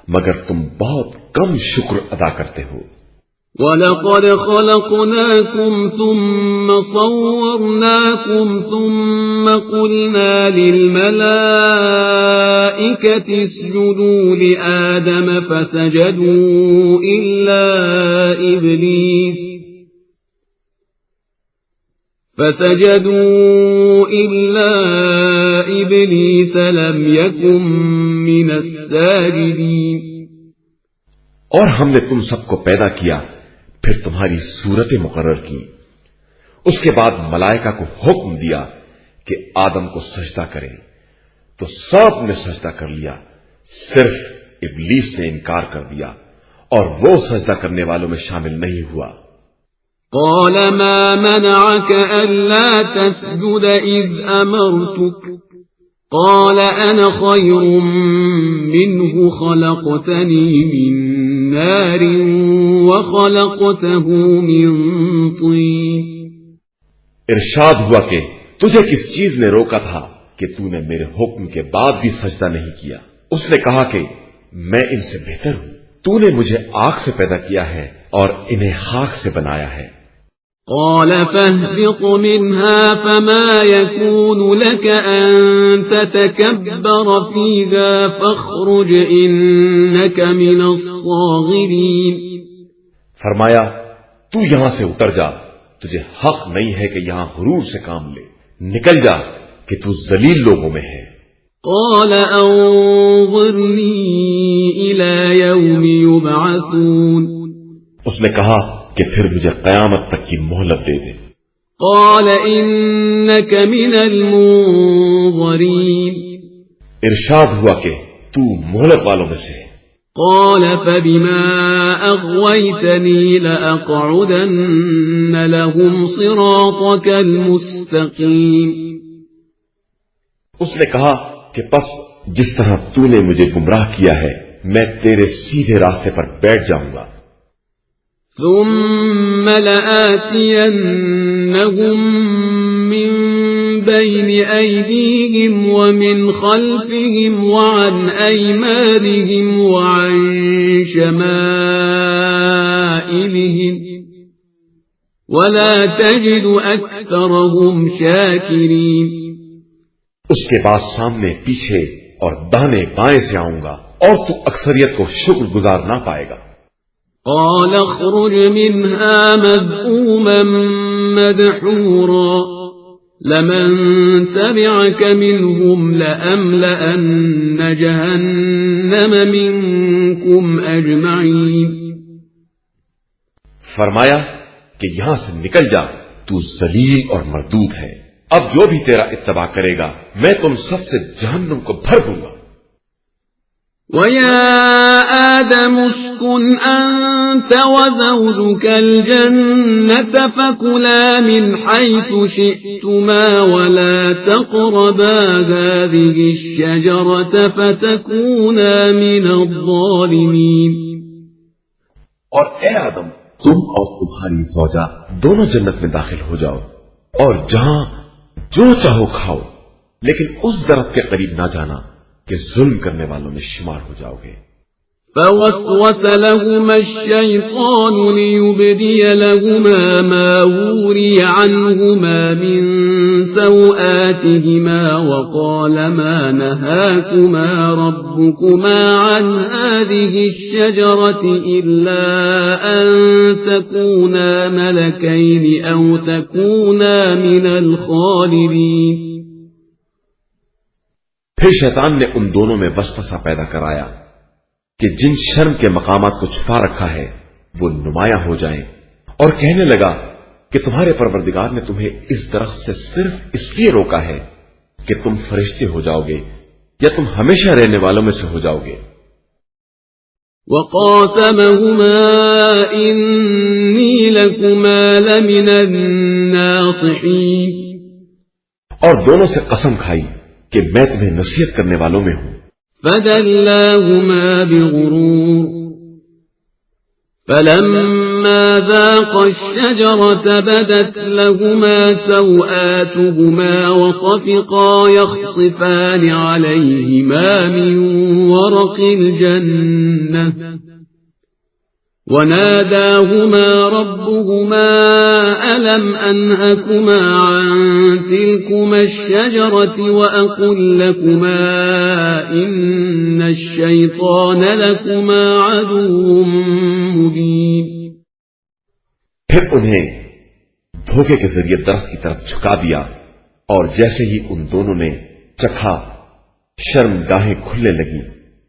مگر تم بہت کم شکر ادا کرتے ہو۔ وَلَقَدْ خَلَقْنَاكُمْ ثُمَّ صَوَّرْنَاكُمْ ثُمَّ قُلْنَا لِلْمَلَائِكَةِ اسْجُدُوا لِآدَمَ فَسَجَدُوا إِلَّا إِبْلِيسَ لَمْ يَكُنْ مِنَ السَّاجِدِينَ۔ اور ہم نے تم سب کو پیدا کیا، پھر تمہاری صورتیں مقرر کی، اس کے بعد ملائکہ کو حکم دیا کہ آدم کو سجدہ کریں، تو سب نے سجدہ کر لیا، صرف ابلیس نے انکار کر دیا اور وہ سجدہ کرنے والوں میں شامل نہیں ہوا۔ قال ما منعك ألا تسجد إذ أمرتك قال أنا خير منه خلقتني من نار وخلقته من طين۔ ارشاد ہوا کہ تجھے کس چیز نے روکا تھا کہ تو نے میرے حکم کے بعد بھی سجدہ نہیں کیا؟ اس نے کہا کہ میں ان سے بہتر ہوں، تو نے مجھے آگ سے پیدا کیا ہے اور انہیں خاک سے بنایا ہے۔ قال فاهبط منها فما يكون لك أن تتكبر فيها فاخرج إنك من الصاغرين۔ فرمایا تو یہاں سے اتر جا، تجھے حق نہیں ہے کہ یہاں غرور سے کام لے، نکل جا کہ تو ذلیل لوگوں میں ہے۔ قال انظرني إلى يوم يبعثون۔ اس نے کہا کہ پھر مجھے قیامت تک کی مہلت دے دے۔ قال إنك من المنظرين۔ ارشاد ہوا کہ تو مہلت والوں میں سے۔ قال فبما أغويتني لأقعدن لهم صراطك المستقيم۔ اس نے کہا کہ پس جس طرح تو نے مجھے گمراہ کیا ہے میں تیرے سیدھے راستے پر بیٹھ جاؤں گا۔ ثم لآتينهم من بين أيديهم ومن خلفهم وعن أيمانهم وعن شمائلهم ولا تجد أكثرهم شاكرين۔ اس کے بعد سامنے پیچھے اور دانے بائیں سے آؤں گا اور تو اکثریت کو شکر گزار نہ پائے گا۔ قال اخرج منها مذءوما مدحورا لمن تبعك منهم لأملأن جهنم منكم أجمعين۔ فرمایا کہ یہاں سے نکل جا، تو ذلیل اور مردود ہے، اب جو بھی تیرا اتباع کرے گا میں تم سب سے جہنم کو بھر دوں گا۔ وَيَا آدَمُ اسْكُنْ أَنْتَ وَزَوْجُكَ الْجَنَّةَ فَكُلَا مِنْ حَيْثُ شِئْتُمَا وَلَا تَقْرَبَا هَذِهِ الشَّجَرَةَ فَتَكُونَا مِنَ الظَّالِمِينَ۔ اور اے آدم، تم اور تمہاری زوجہ دونوں جنت میں داخل ہو جاؤ اور جہاں جو چاہو کھاؤ، لیکن اس درخت کے قریب نہ جانا کہ ظلم کرنے والوں میں شمار ہو جاؤ گے۔ فوسوس لهما الشيطان ليبدي لهما ما وري عنهما من سوآتهما وقال ما نهاكما ربكما عن هذه الشجرة إلا أن تكونا ملكين أو تكونا من الخالدين۔ پھر شیطان نے ان دونوں میں وسوسہ پیدا کرایا کہ جن شرم کے مقامات کو چھپا رکھا ہے وہ نمایاں ہو جائیں، اور کہنے لگا کہ تمہارے پروردگار نے تمہیں اس درخت سے صرف اس لیے روکا ہے کہ تم فرشتے ہو جاؤ گے یا تم ہمیشہ رہنے والوں میں سے ہو جاؤ گے۔ وقاسمهما إني لكما لمن الناصحين، اور دونوں سے قسم کھائی کہ میں تمہیں نصیحت کرنے والوں میں ہوں۔ فدلاهما بغرور فلما ذاقا الشجرة بدت لهما سوآتهما وطفقا يخصفان عليهما من ورق الجنة وناداهما ربهما ألم أنهكما عن تلكما الشجرة وأقل لكما إن الشيطان لكما عدو مبين۔ پھر انہیں دھوکے کے ذریعے درخت کی طرف جھکا دیا، اور جیسے ہی ان دونوں نے چکھا شرمگاہیں کھلنے لگی،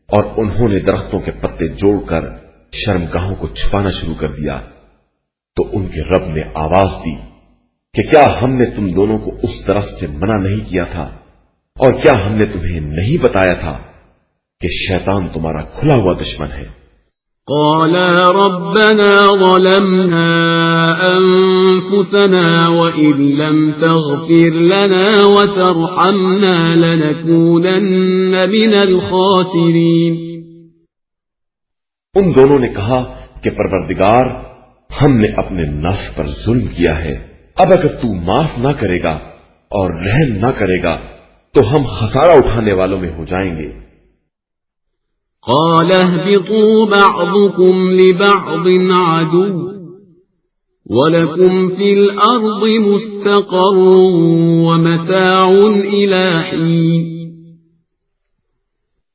اور انہوں نے درختوں کے پتے جوڑ کر شرمگاہوں کو چھپانا شروع کر دیا، تو ان کے رب نے آواز دی کہ کیا ہم نے تم دونوں کو اس درخت سے منع نہیں کیا تھا، اور کیا ہم نے تمہیں نہیں بتایا تھا کہ شیطان تمہارا کھلا ہوا دشمن ہے؟ قالا ربنا ظلمنا أنفسنا وإن لم تغفر لنا وترحمنا لنكونن من الخاسرين۔ ان دونوں نے کہا کہ پروردگار، ہم نے اپنے نفس پر ظلم کیا ہے، اب اگر تو معاف نہ کرے گا اور رحم نہ کرے گا تو ہم خسارہ اٹھانے والوں میں ہو جائیں گے۔ قال اهبطوا بعضكم لبعض عدو وَلَكُمْ فِي الْأَرْضِ مُسْتَقَرٌّ وَمَتَاعٌ إِلَىٰ حِينٍ۔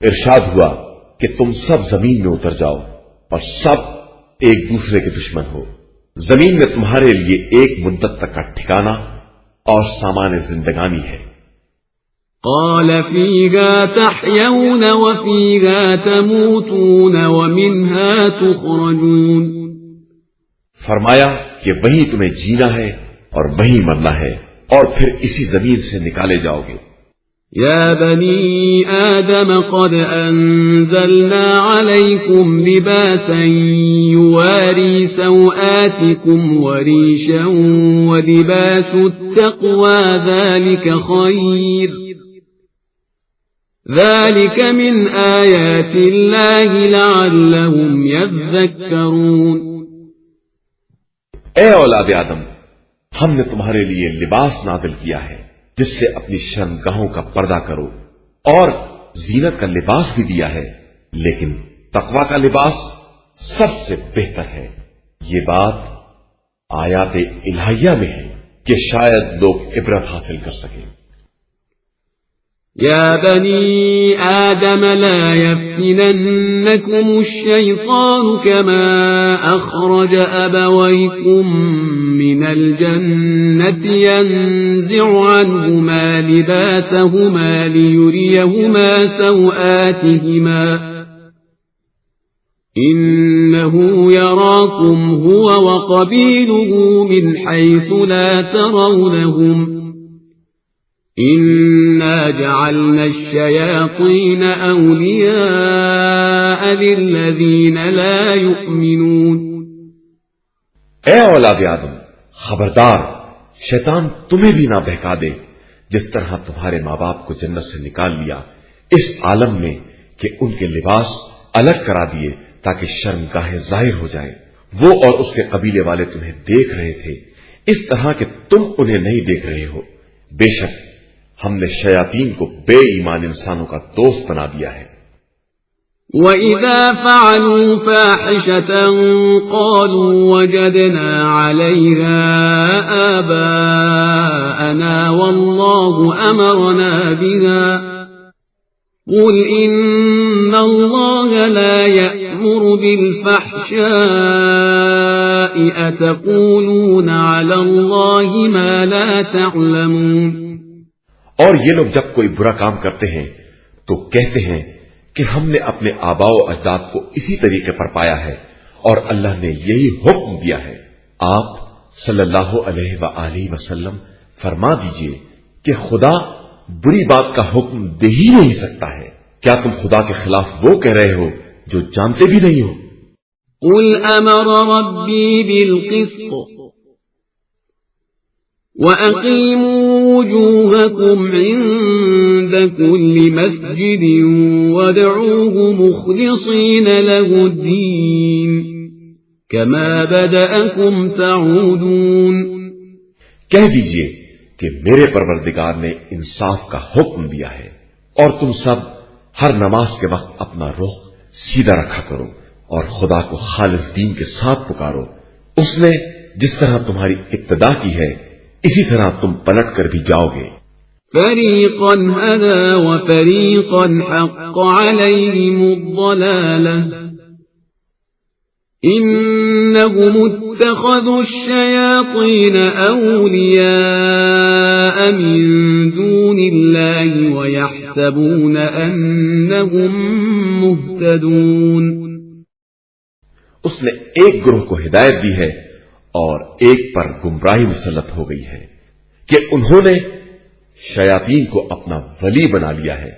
ارشاد ہوا کہ تم سب زمین میں اتر جاؤ اور سب ایک دوسرے کے دشمن ہو، زمین میں تمہارے لیے ایک مدت تک کا ٹھکانہ اور سامان زندگانی ہے۔ قال فِيهَا تَحْيَوْنَ وَفِيهَا تَمُوتُونَ وَمِنْهَا تُخْرَجُونَ۔ فرمایا کہ وہیں تمہیں جینا ہے اور وہیں مرنا ہے، اور پھر اسی زمین سے نکالے جاؤ گے۔ يا بني آدم قد أنزلنا عليكم لباسا يواري سوآتكم وريشا ولباس التقوى ذلك خير، ذلك من آيات الله لعلهم يذكرون۔ اے اولاد آدم، ہم نے تمہارے لیے لباس نازل کیا ہے جس سے اپنی شرمگاہوں کا پردہ کرو، اور زینت کا لباس بھی دیا ہے، لیکن تقوی کا لباس سب سے بہتر ہے۔ یہ بات آیات الہیہ میں ہے کہ شاید لوگ عبرت حاصل کر سکیں۔ يا بني آدم لا يفتننكم الشيطان كما أخرج أبويكم من الجنة ينزع عنهما لباسهما ليريهما سوآتهما إنه يراكم هو وقبيله من حيث لا ترونهم إنا جعلنا الشياطين أولياء للذين لا يؤمنون۔ اے اولاد آدم، خبردار، شیطان تمہیں بھی نہ بہکا دے جس طرح تمہارے ماں باپ کو جنت سے نکال لیا اس عالم میں کہ ان کے لباس الگ کرا دیے تاکہ شرمگاہیں ظاہر ہو جائیں۔ وہ اور اس کے قبیلے والے تمہیں دیکھ رہے تھے اس طرح کہ تم انہیں نہیں دیکھ رہے ہو۔ بے شک ہم نے شیاطین کو بے ایمان انسانوں کا دوست بنا دیا ہے۔ وَإِذَا فَعَلُوا فَاحِشَةً قَالُوا وَجَدْنَا عَلَيْهَا آبَاءَنَا وَاللَّهُ أَمَرَنَا بِهَا قُلْ إِنَّ اللَّهَ لَا يَأْمُرُ بِالْفَحْشَاءِ أَتَقُولُونَ عَلَى اللَّهِ مَا لَا تَعْلَمُونَ۔ اور یہ لوگ جب کوئی برا کام کرتے ہیں تو کہتے ہیں کہ ہم نے اپنے آباء و اجداد کو اسی طریقے پر پایا ہے اور اللہ نے یہی حکم دیا ہے۔ آپ صلی اللہ علیہ وآلہ وسلم فرما دیجئے کہ خدا بری بات کا حکم دے ہی نہیں سکتا ہے۔ کیا تم خدا کے خلاف وہ کہہ رہے ہو جو جانتے بھی نہیں ہو۔ قل امر ربی بالقسط وَأَقِيمُوا وُجُوهَكُمْ عِندَ كُلِّ مَسْجِدٍ وَادْعُوهُ مُخْلِصِينَ لَهُ الدِّينَ كَمَا بَدَأَكُمْ تَعُودُونَ۔ کہہ دیجئے کہ میرے پروردگار نے انصاف کا حکم دیا ہے، اور تم سب ہر نماز کے وقت اپنا رخ سیدھا رکھا کرو اور خدا کو خالص دین کے ساتھ پکارو۔ اس نے جس طرح تمہاری ابتدا کی ہے اسی طرح تم پلٹ کر بھی جاؤ گے۔ فریقا هدى وفریقا حق علیہم الضلالة انہم اتخذوا الشیاطین اولیاء من دون اللہ ویحسبون انہم مہتدون۔ اس نے ایک گروہ کو ہدایت دی ہے اور ایک پر گمراہی مسلط ہو گئی ہے کہ انہوں نے شیاطین کو اپنا ولی بنا لیا ہے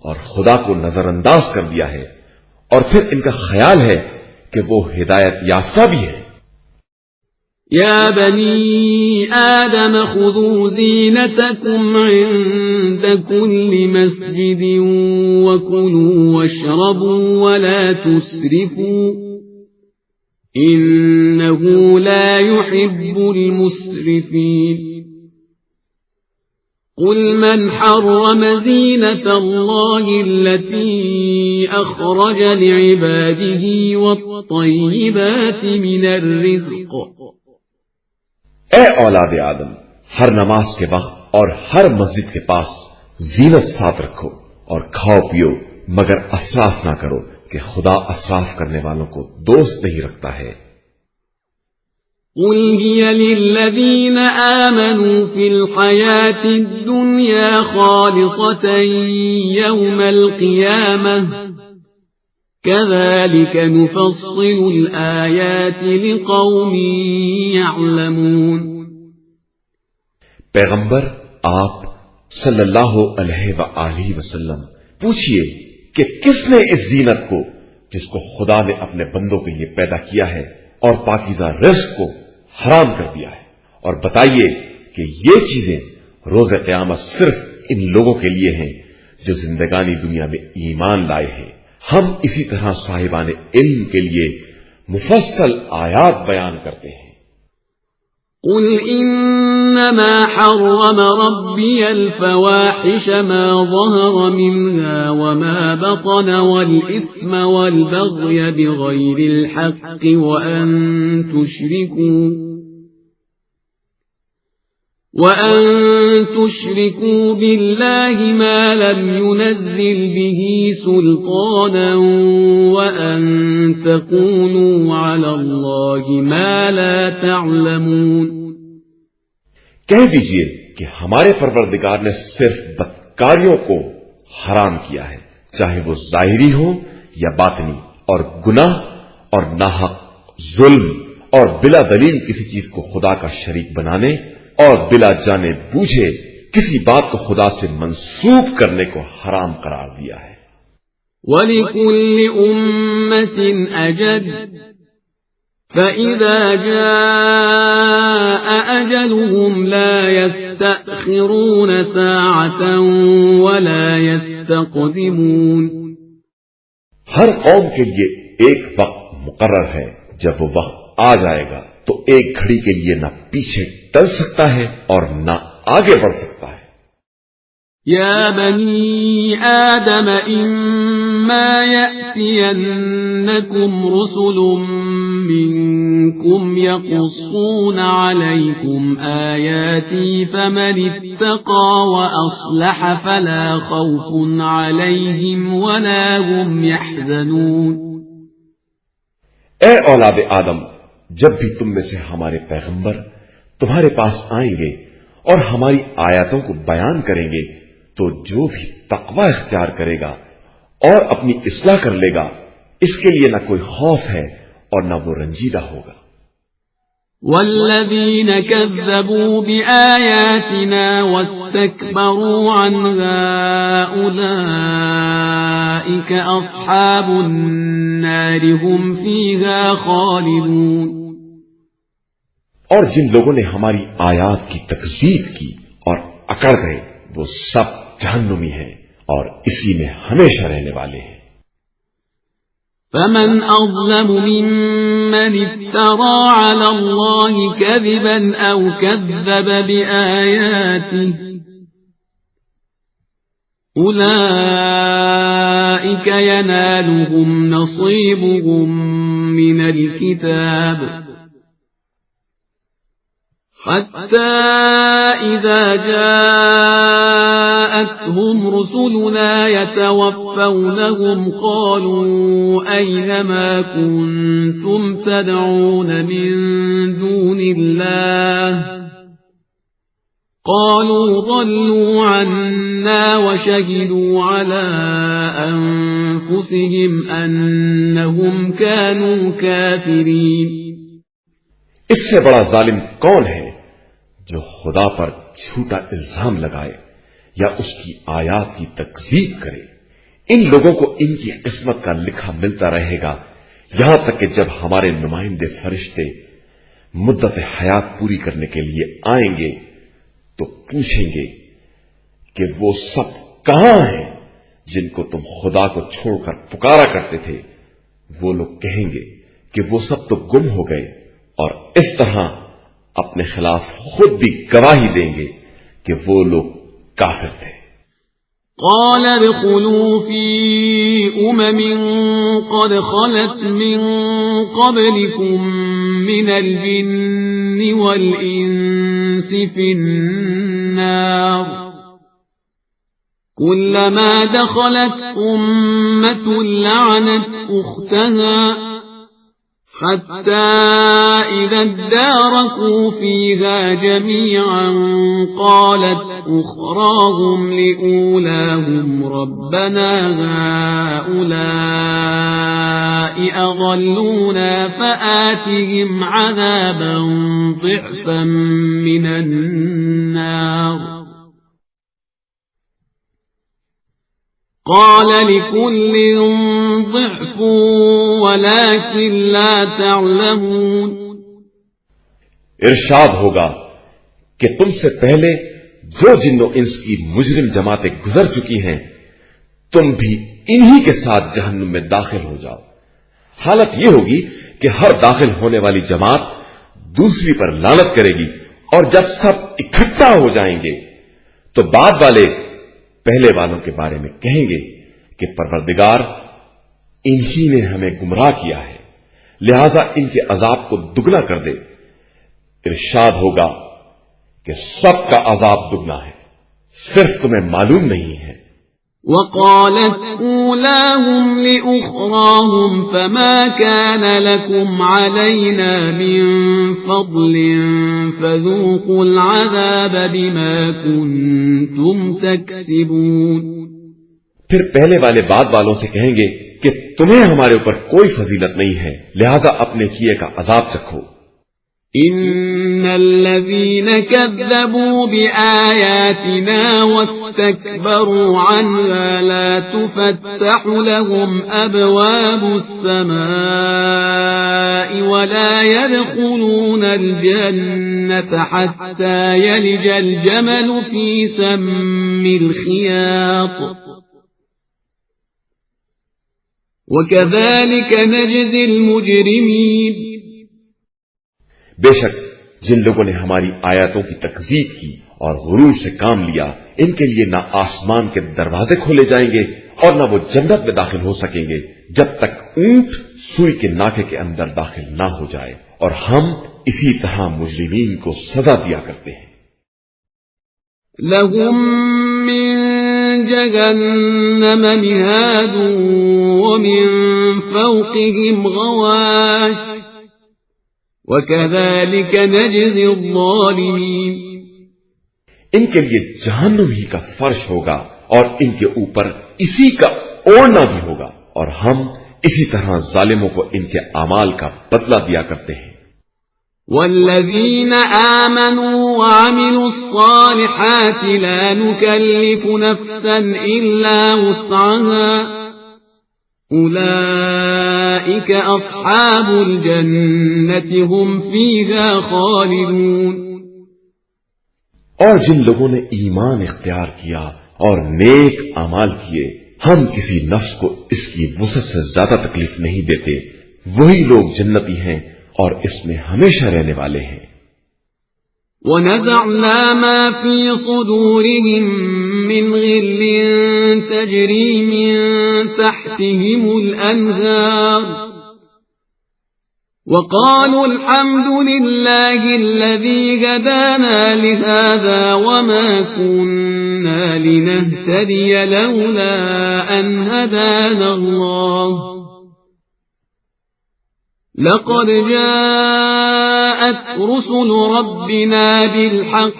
اور خدا کو نظر انداز کر دیا ہے، اور پھر ان کا خیال ہے کہ وہ ہدایت یافتہ بھی ہے۔ یا بنی آدم خذوا زینتکم عند کل مسجد وکلوا واشربوا ولا تسرفوا إنه لا يحب المسرفين۔ قل من حرم زينة الله التي أخرج لعباده والطيبات من الرزق۔ اے اولاد آدم، ہر نماز کے وقت اور ہر مسجد کے پاس زینت ساتھ رکھو اور کھاؤ پیو، مگر اسراف نہ کرو کہ خدا اسراف کرنے والوں کو دوست نہیں رکھتا ہے۔ قل هي للذین آمنوا في الحیاة الدنیا خالصة یوم القیامة كذلك نفصل الآیات لقوم یعلمون۔ پیغمبر آپ صلی اللہ علیہ وآلہ وسلم پوچھئے کہ کس نے اس زینت کو جس کو خدا نے اپنے بندوں کے لیے پیدا کیا ہے اور پاکیزہ رزق کو حرام کر دیا ہے، اور بتائیے کہ یہ چیزیں روز قیامت صرف ان لوگوں کے لیے ہیں جو زندگانی دنیا میں ایمان لائے ہیں۔ ہم اسی طرح صاحبان علم کے لیے مفصل آیات بیان کرتے ہیں۔ قل انما حرم ربي الفواحش ما ظهر منها وما بطن والإثم والبغي بغير الحق وأن تشركوا بالله ما لم ينزل به سلطانا وأن تقولوا على الله ما لا تعلمون۔ کہہ دیجئے کہ ہمارے پروردگار نے صرف بدکاریوں کو حرام کیا ہے، چاہے وہ ظاہری ہو یا باطنی، اور گناہ اور ناحق ظلم اور بلا دلیل کسی چیز کو خدا کا شریک بنانے اور بلا جانے بوجھے کسی بات کو خدا سے منسوب کرنے کو حرام قرار دیا ہے۔ وَلِكُلِّ أُمَّةٍ أَجَلٌ فَإِذَا جَاءَ أَجَلُهُمْ لَا يَسْتَأْخِرُونَ سَاعَةً وَلَا يَسْتَقْدِمُونَ۔ ہر قوم کے لیے ایک وقت مقرر ہے، جب وہ وقت آ جائے گا تو ایک گھڑی کے لیے نہ پیچھے ٹل سکتا ہے اور نہ آگے بڑھ سکتا ہے۔ یا بنی آدم اما یأتینکم رسل منکم یقصون علیکم آیاتی فمن اتقى واصلح فلا خوف علیہم ولا هم یحزنون۔ اے اولاد آدم، جب بھی تم میں سے ہمارے پیغمبر تمہارے پاس آئیں گے اور ہماری آیاتوں کو بیان کریں گے تو جو بھی تقوی اختیار کرے گا اور اپنی اصلاح کر لے گا اس کے لیے نہ کوئی خوف ہے اور نہ وہ رنجیدہ ہوگا۔ والذين كذبوا بآياتنا واستكبروا عنها أولئك أصحاب النار هم فيها خالدون۔ اور جن لوگوں نے ہماری آیات کی تکذیب کی اور اکڑ گئے وہ سب جہنمی ہیں اور اسی میں ہمیشہ رہنے والے ہیں۔ فمن أظلم ممن افترى على الله كذبا أو كذب بآياته أولئك ينالهم نصيبهم من الكتاب حتى إذا جاءتهم رسلنا يتوفونهم قالوا أين ما كنتم تدعون من دون الله قالوا ضلوا عنا وشهدوا على أنفسهم أنهم كانوا كافرين۔ اس سے بڑا ظالم کون ہے جو خدا پر جھوٹا الزام لگائے یا اس کی آیات کی تکذیب کرے؟ ان لوگوں کو ان کی قسمت کا لکھا ملتا رہے گا یہاں تک کہ جب ہمارے نمائندے فرشتے مدت حیات پوری کرنے کے لیے آئیں گے تو پوچھیں گے کہ وہ سب کہاں ہیں جن کو تم خدا کو چھوڑ کر پکارا کرتے تھے؟ وہ لوگ کہیں گے کہ وہ سب تو گم ہو گئے، اور اس طرح اپنے خلاف خود بھی گواہی دیں گے کہ وہ لوگ کافر تھے۔ قال ادخلوا في قد خلت من قبلكم من الجن والإنس في النار كلما دخلت أمة لعنت أختها حتى إذا اداركوا فيها جميعا قالت أخراهم لأولاهم ربنا هؤلاء أضلونا فآتهم عذابا ضعفا من النار قال لكل ضعف ولكن لا تعلمون۔ ارشاد ہوگا کہ تم سے پہلے جو جن و انس کی مجرم جماعتیں گزر چکی ہیں تم بھی انہی کے ساتھ جہنم میں داخل ہو جاؤ۔ حالت یہ ہوگی کہ ہر داخل ہونے والی جماعت دوسری پر لعنت کرے گی، اور جب سب اکٹھا ہو جائیں گے تو بعد والے پہلے والوں کے بارے میں کہیں گے کہ پروردگار انہی نے ہمیں گمراہ کیا ہے، لہذا ان کے عذاب کو دگنا کر دے۔ ارشاد ہوگا کہ سب کا عذاب دگنا ہے، صرف تمہیں معلوم نہیں ہے۔ وقالت أولاهم لأخراهم فما كان لكم علينا من فضل فذوقوا العذاب بما كنتم تكسبون۔ پھر پہلے والے بعد والوں سے کہیں گے کہ تمہیں ہمارے اوپر کوئی فضیلت نہیں ہے، لہذا اپنے کیے کا عذاب چکھو۔ إن الذين كذبوا بآياتنا واستكبروا عنها لا تفتح لهم أبواب السماء ولا يدخلون الجنة حتى يلج الجمل في سم الخياط وكذلك نجزي المجرمين۔ بے شک جن لوگوں نے ہماری آیاتوں کی تکذیب کی اور غرور سے کام لیا ان کے لیے نہ آسمان کے دروازے کھولے جائیں گے اور نہ وہ جنت میں داخل ہو سکیں گے جب تک اونٹ سوئی کے ناکے کے اندر داخل نہ ہو جائے، اور ہم اسی طرح مجرمین کو سزا دیا کرتے ہیں۔ لهم من جهنم مهاد ومن فوقهم غواش وَكَذَلِكَ نَجْزِي الظَّالِمِينَ۔ ان کے لیے جہنم ہی کا فرش ہوگا اور ان کے اوپر اسی کا اوڑھنا بھی ہوگا، اور ہم اسی طرح ظالموں کو ان کے اعمال کا بدلہ دیا کرتے ہیں۔ والذين آمنوا وعملوا الصالحات لا نكلف نفسا إلا وسعها أولئك أصحاب الجنة هم فيها خالدون۔ اور جن لوگوں نے ایمان اختیار کیا اور نیک اعمال کیے، ہم کسی نفس کو اس کی وسعت سے زیادہ تکلیف نہیں دیتے، وہی لوگ جنتی ہیں اور اس میں ہمیشہ رہنے والے ہیں۔ وَنَزَعْنَا مَا فِي صُدُورِهِم مِّنْ غِلٍّ تَجْرِي مِن تَحْتِهِمُ الْأَنْهَارُ وَقَالُوا الْحَمْدُ لِلَّهِ الَّذِي هَدَانَا لِهَذَا وَمَا كُنَّا لِنَهْتَدِيَ لَوْلَا أَنْ هَدَانَا اللَّهُ لقد جاءت رسل ربنا بالحق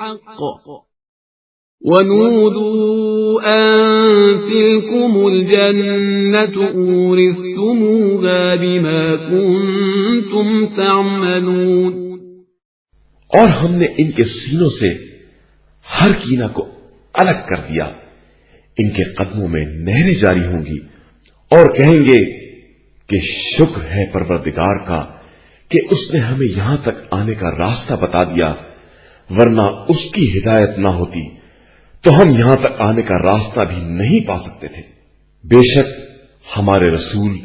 ونودوا أن تلكم الجنة أورثتموها بما كنتم تعملون۔ اور ہم نے ان کے سینوں سے ہر کینہ کو الگ کر دیا، ان کے قدموں میں نہریں جاری ہوں گی اور کہیں گے کہ شکر ہے پروردگار کا کہ اس نے ہمیں یہاں تک آنے کا راستہ بتا دیا، ورنہ اس کی ہدایت نہ ہوتی تو ہم یہاں تک آنے کا راستہ بھی نہیں پا سکتے تھے۔ بے شک ہمارے رسول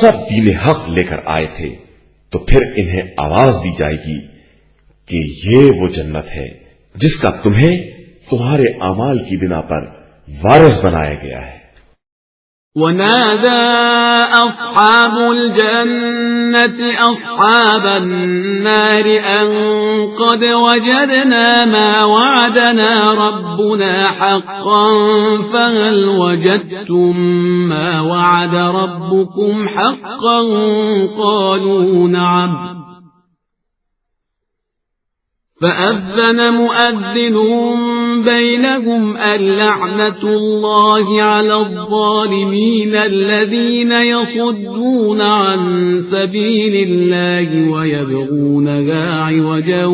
سب دین حق لے کر آئے تھے، تو پھر انہیں آواز دی جائے گی کہ یہ وہ جنت ہے جس کا تمہیں تمہارے اعمال کی بنا پر وارث بنایا گیا ہے۔ ونادى أصحاب الجنة أصحاب النار أن قد وجدنا ما وعدنا ربنا حقا فهل وجدتم ما وعد ربكم حقا قالوا نعم فأذن مؤذن بينهم اللعنة الله على الظالمين الذين يصدون عن سبيل الله ويبغونها عوجا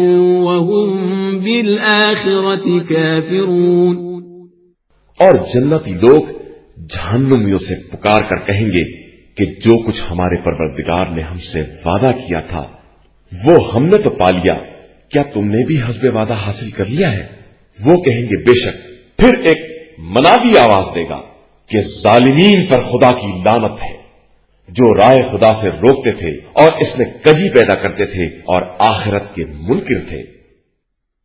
وهم بالآخرة كافرون۔ اور جنتی لوگ جہنمیوں سے پکار کر کہیں گے کہ جو کچھ ہمارے پروردگار نے ہم سے وعدہ کیا تھا وہ ہم نے تو پا لیا، کیا تم نے بھی حسب وعدہ حاصل کر لیا ہے؟ وہ کہیں گے بے شک۔ پھر ایک منادی آواز دے گا کہ ظالمین پر خدا کی لعنت ہے، جو رائے خدا سے روکتے تھے اور اس میں کجی پیدا کرتے تھے اور آخرت کے منکر تھے۔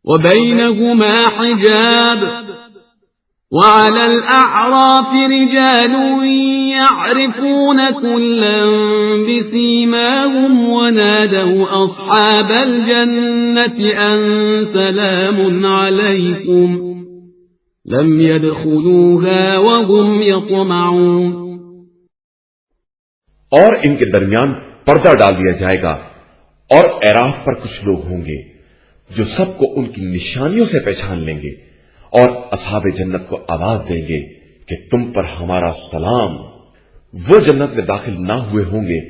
وَبَيْنَهُمَا حِجَابٌ وَعَلَى الْأَعْرَافِ رِجَالٌ يَعْرِفُونَ كُلًّا بِسِيمَاهُمْ وَنَادَوْا أَصْحَابَ الْجَنَّةِ أَن سَلَامٌ عَلَيْكُمْ لَمْ يَدْخُلُوهَا وَهُمْ يَطْمَعُونَ۔ اور ان کے درمیان پردہ ڈال دیا جائے گا، اور اعراف پر کچھ لوگ ہوں گے جو سب کو ان کی نشانیوں سے پہچان لیں گے، اور اصحاب جنت کو آواز دیں گے کہ تم پر ہمارا سلام۔ وہ جنت میں داخل نہ ہوئے ہوں گے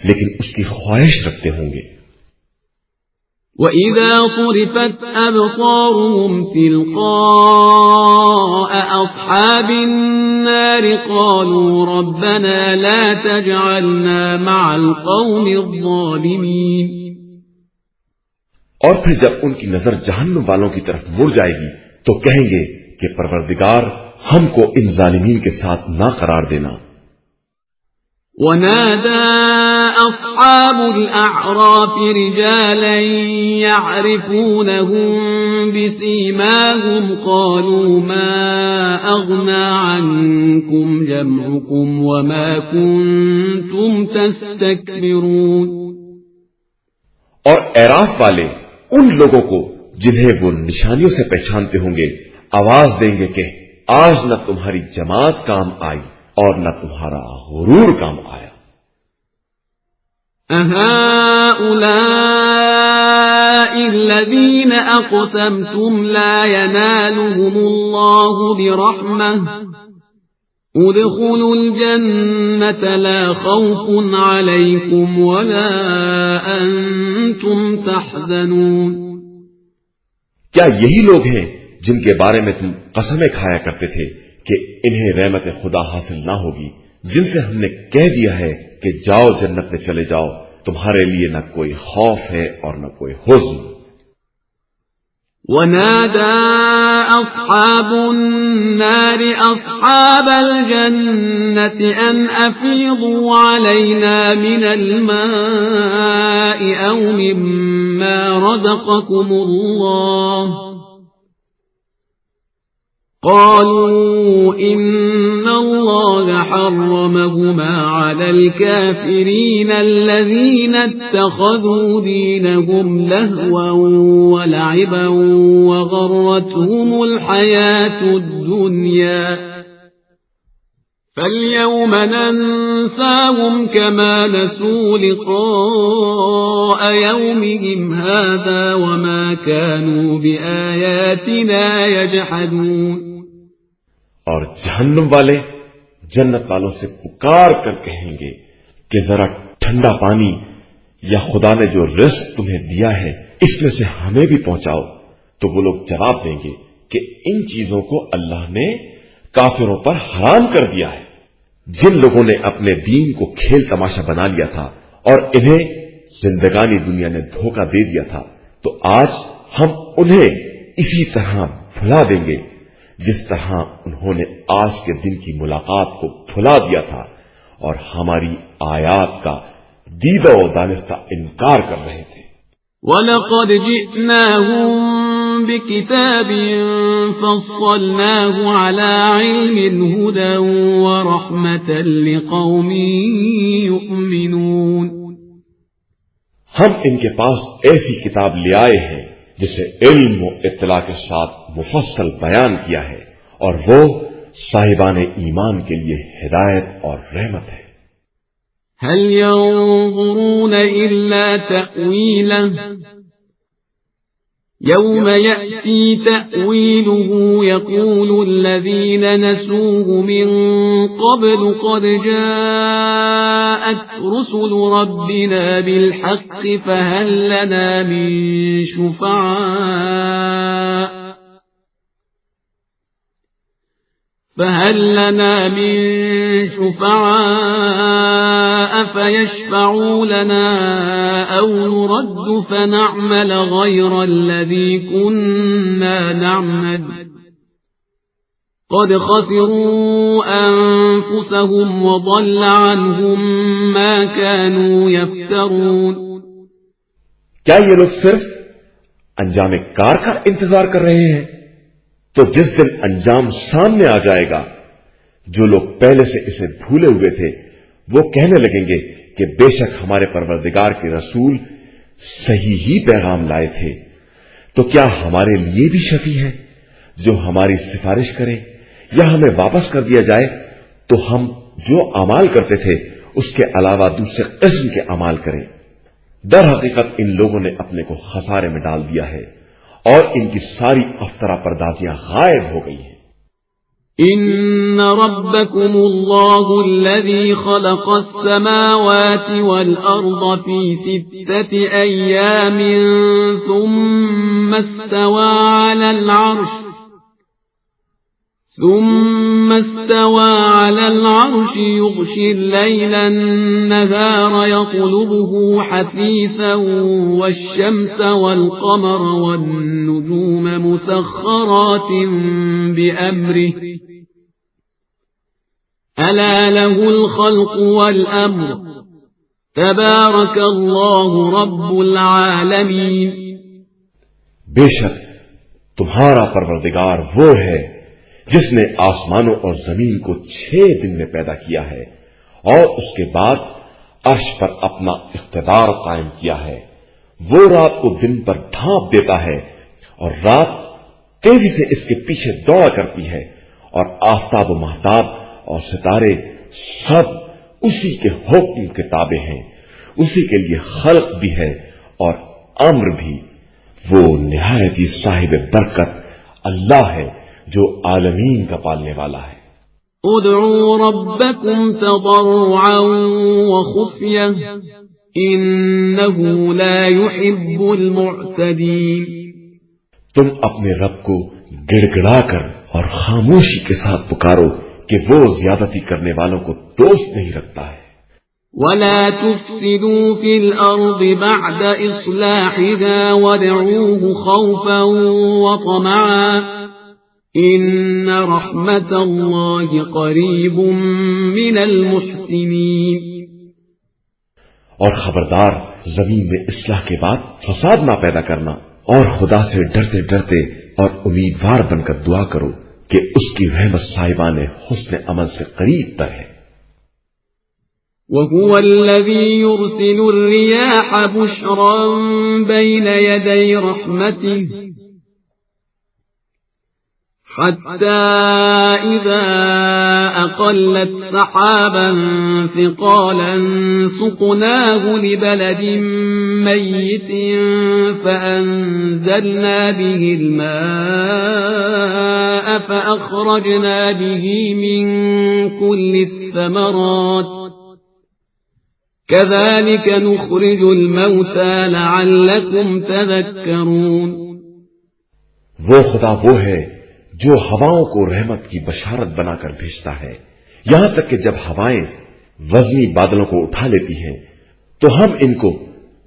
لیکن اس کی خواہش رکھتے ہوں گے۔ وَإِذَا صُرِفَتْ أَبْصَارُهُمْ تِلْقَاءَ أَصْحَابِ النَّارِ قَالُوا رَبَّنَا لَا تَجْعَلْنَا مَعَ الْقَوْمِ الظَّالِمِينَ۔ اور پھر جب ان کی نظر جہنم والوں کی طرف مڑ جائے گی تو کہیں گے کہ پروردگار ہم کو ان ظالمین کے ساتھ نہ قرار دینا۔ وَنَادَى أَصْحَابُ الْأَعْرَافِ رِجَالًا يَعْرِفُونَهُم بِسِيمَاهُمْ قَالُوا مَا أَغْنَى عَنكُمْ جَمْعُكُمْ وَمَا كُنتُمْ تَسْتَكْبِرُونَ۔ اور اعراف والے ان لوگوں کو جنہیں وہ نشانیوں سے پہچانتے ہوں گے آواز دیں گے کہ آج نہ تمہاری جماعت کام آئی اور نہ تمہارا غرور کام آیا۔ أَهَؤُلَاءِ الَّذِينَ أَقْسَمْتُمْ لَا يَنَالُهُمُ اللَّهُ بِرَحْمَةٍ ادخلوا الجنة لا خوف عليكم ولا أنتم تحزنون. کیا یہی لوگ ہیں جن کے بارے میں تم قسمیں کھایا کرتے تھے کہ انہیں رحمت خدا حاصل نہ ہوگی، جن سے ہم نے کہہ دیا ہے کہ جاؤ جنت میں چلے جاؤ، تمہارے لیے نہ کوئی خوف ہے اور نہ کوئی حزن. ونادى أصحاب النار أصحاب الجنة أن أفيضوا علينا من الماء أو مما رزقكم الله. قالوا إن الله حرمهما على الكافرين الذين اتخذوا دينهم لهوا ولعبا وغرتهم الحياة الدنيا فاليوم ننساهم كما نسوا لقاء يومهم هذا وما كانوا بآياتنا يجحدون. اور جہنم والے جنت والوں سے پکار کر کہیں گے کہ ذرا ٹھنڈا پانی یا خدا نے جو رزق تمہیں دیا ہے اس میں سے ہمیں بھی پہنچاؤ. تو وہ لوگ جواب دیں گے کہ ان چیزوں کو اللہ نے کافروں پر حرام کر دیا ہے. جن لوگوں نے اپنے دین کو کھیل تماشا بنا لیا تھا اور انہیں زندگانی دنیا نے دھوکہ دے دیا تھا، تو آج ہم انہیں اسی طرح بھلا دیں گے جس طرح انہوں نے آج کے دن کی ملاقات کو بھلا دیا تھا اور ہماری آیات کا دیدہ و دانستہ انکار کر رہے تھے. وَلَقَدْ جِئْنَاهُمْ بِكِتَابٍ فَصَّلْنَاهُ عَلَى عِلْمٍ هُدًى وَرَحْمَةً لِقَوْمٍ يُؤْمِنُونَ. ہم ان کے پاس ایسی کتاب لے آئے ہیں جسے علم و اطلاع کے ساتھ مفصل بیان کیا ہے اور وہ صاحبان ایمان کے لیے ہدایت اور رحمت ہے. هل ينظرون إلا تأويله يوم يأتي تأويله يقول الذين نسوه من قبل قد جاءت رسل ربنا بالحق فهل لنا من شفعاء فيشفعوا لنا أو نرد فنعمل غير الذي كنا نعمل قد خسروا أنفسهم وضل عنهم ما كانوا يفترون. کیا یہ لوگ صرف انجام کار کا انتظار کر رہے ہیں؟ تو جس دن انجام سامنے آ جائے گا، جو لوگ پہلے سے اسے بھولے ہوئے تھے وہ کہنے لگیں گے کہ بے شک ہمارے پروردگار کے رسول صحیح ہی پیغام لائے تھے، تو کیا ہمارے لیے بھی شفیع ہے جو ہماری سفارش کرے، یا ہمیں واپس کر دیا جائے تو ہم جو اعمال کرتے تھے اس کے علاوہ دوسرے قسم کے اعمال کریں. در حقیقت ان لوگوں نے اپنے کو خسارے میں ڈال دیا ہے اور ان کی ساری افطرا پردازیاں غائب ہو گئی ہیں. ان ربکم اللہ الذی خلق السماوات والارض فی 6 ایام ثم استوى على العرش يغشي الليل النهار يطلبه حثيثا والشمس والقمر والنجوم مسخرات بأمره ألا له الخلق والأمر تبارك الله رب العالمين. بے شک تمہارا پروردگار وہ ہے جس نے آسمانوں اور زمین کو 6 دن میں پیدا کیا ہے اور اس کے بعد عرش پر اپنا اقتدار قائم کیا ہے. وہ رات کو دن پر ڈھانپ دیتا ہے اور رات تیزی سے اس کے پیچھے دوڑا کرتی ہے، اور آفتاب و مہتاب اور ستارے سب اسی کے حکم کے تابع ہیں. اسی کے لیے خلق بھی ہے اور امر بھی. وہ نہایت ہی صاحب برکت اللہ ہے جو عالمین کا پالنے والا ہے. ادعوا ربكم تضرعا وخفية إنه لا يحب المعتدين. تم اپنے رب کو گڑ گڑا کر اور خاموشی کے ساتھ پکارو کہ وہ زیادتی کرنے والوں کو دوست نہیں رکھتا ہے. ولا تفسدوا في الأرض بعد إصلاحها وادعوه خوفا وطمعا إن رحمة الله قريب من المحسنين. اور خبردار زمین میں اصلاح کے بعد فساد نہ پیدا کرنا اور خدا سے ڈرتے ڈرتے اور امیدوار بن کر دعا کرو کہ اس کی رحمت صاحبان حسن عمل سے قریب تر ہے. وهو الذي يرسل الرياح بشرا بين يدي رحمته حتى إذا أقلت سحابا ثقالا سقناه لبلد ميت فأنزلنا به الماء فأخرجنا به من كل الثمرات كذلك نخرج الموتى لعلكم تذكرون. وہ خدا وہ ہے جو ہواؤں کو رحمت کی بشارت بنا کر بھیجتا ہے، یہاں تک کہ جب ہوائیں وزنی بادلوں کو اٹھا لیتی ہیں تو ہم ان کو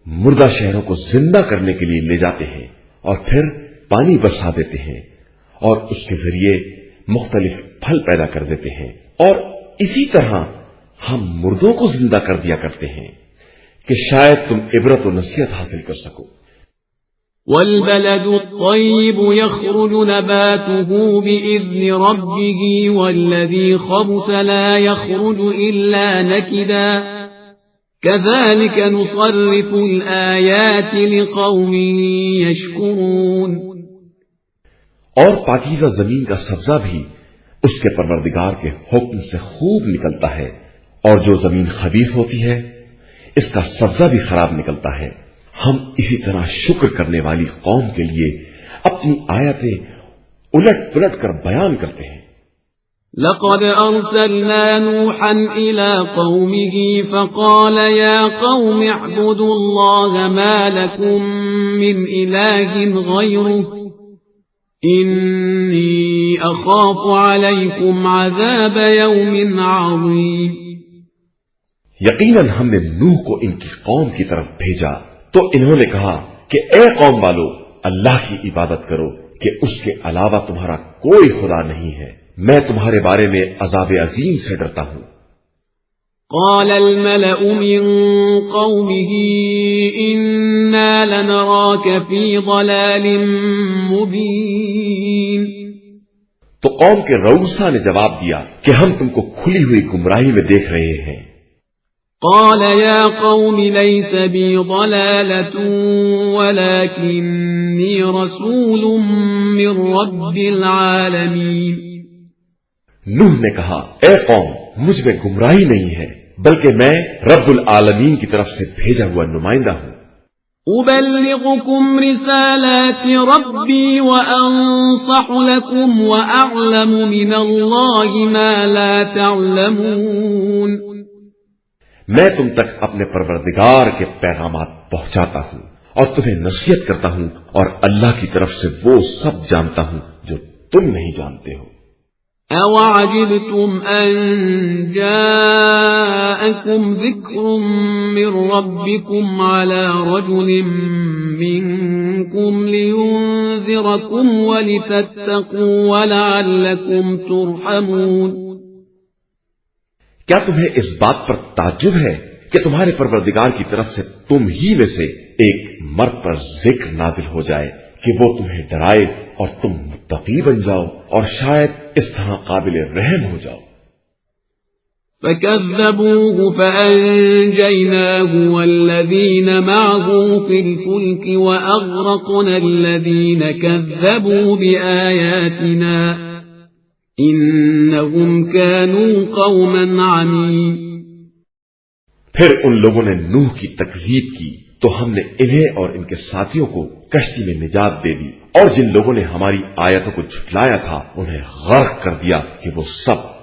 مردہ شہروں کو زندہ کرنے کے لیے لے جاتے ہیں اور پھر پانی برسا دیتے ہیں اور اس کے ذریعے مختلف پھل پیدا کر دیتے ہیں، اور اسی طرح ہم مردوں کو زندہ کر دیا کرتے ہیں کہ شاید تم عبرت و نصیحت حاصل کر سکو. والبلد الطيب يخرج نباته بإذن ربه والذي خبث لا يخرج إلا نكدا كذلك نصرف الآيات لقوم يشكرون. اور پاکیزہ زمین کا سبزہ بھی اس کے پروردگار کے حکم سے خوب نکلتا ہے، اور جو زمین خبیث ہوتی ہے اس کا سبزہ بھی خراب نکلتا ہے. ہم اسی طرح شکر کرنے والی قوم کے لیے اپنی آیتیں الٹ پلٹ کر بیان کرتے ہیں. لقد أرسلنا نوحا إلى قومه فقال يا قوم اعبدوا الله ما لكم من إله غيره إني أخاف عليكم عذاب يوم عظيم. یقیناً ہم نے نوح کو ان کی قوم کی طرف بھیجا تو انہوں نے کہا کہ اے قوم والو، اللہ کی عبادت کرو کہ اس کے علاوہ تمہارا کوئی خدا نہیں ہے، میں تمہارے بارے میں عذاب عظیم سے ڈرتا ہوں. قال الملأ من قومه إنا لنراك في ضلال مبين. تو قوم کے رؤسا نے جواب دیا کہ ہم تم کو کھلی ہوئی گمراہی میں دیکھ رہے ہیں. قال يا قوم ليس بي ضلالة ولكني رسول من رب العالمين. نوح نے کہا اے قوم مجھ میں گمراہی نہیں ہے بلکہ میں رب العالمین کی طرف سے بھیجا ہوا نمائندہ ہوں. أبلغكم رسالات ربي وأنصح لكم وأعلم من الله ما لا تعلمون. میں تم تک اپنے پروردگار کے پیغامات پہنچاتا ہوں اور تمہیں نصیحت کرتا ہوں اور اللہ کی طرف سے وہ سب جانتا ہوں جو تم نہیں جانتے ہو. أَوَعَجِبْتُمْ أَنْ جَاءَكُمْ ذِكْرٌ مِّن رَّبِّكُمْ عَلَى رَجُلٍ مِّنكُمْ لِيُنذِرَكُمْ وَلِتَتَّقُوا وَلَعَلَّكُمْ تُرْحَمُونَ. کیا تمہیں اس بات پر تعجب ہے کہ تمہارے پروردگار کی طرف سے تم ہی میں سے ایک مرد پر ذکر نازل ہو جائے کہ وہ تمہیں ڈرائے اور تم متقی بن جاؤ اور شاید اس طرح قابل رحم ہو جاؤ. فَكَذَّبُوهُ فَأَنجَيْنَاهُ وَالَّذِينَ مَعَهُ فِي الْفُلْكِ وَأَغْرَقْنَا الَّذِينَ كَذَّبُوا بِآيَاتِنَا إِنَّهُمْ كَانُوا قَوْمًا عَمِينَ. پھر ان لوگوں نے نوح کی تکذیب کی تو ہم نے انہیں اور ان کے ساتھیوں کو کشتی میں نجات دے دی، اور جن لوگوں نے ہماری آیتوں کو جھٹلایا تھا انہیں غرق کر دیا کہ وہ سب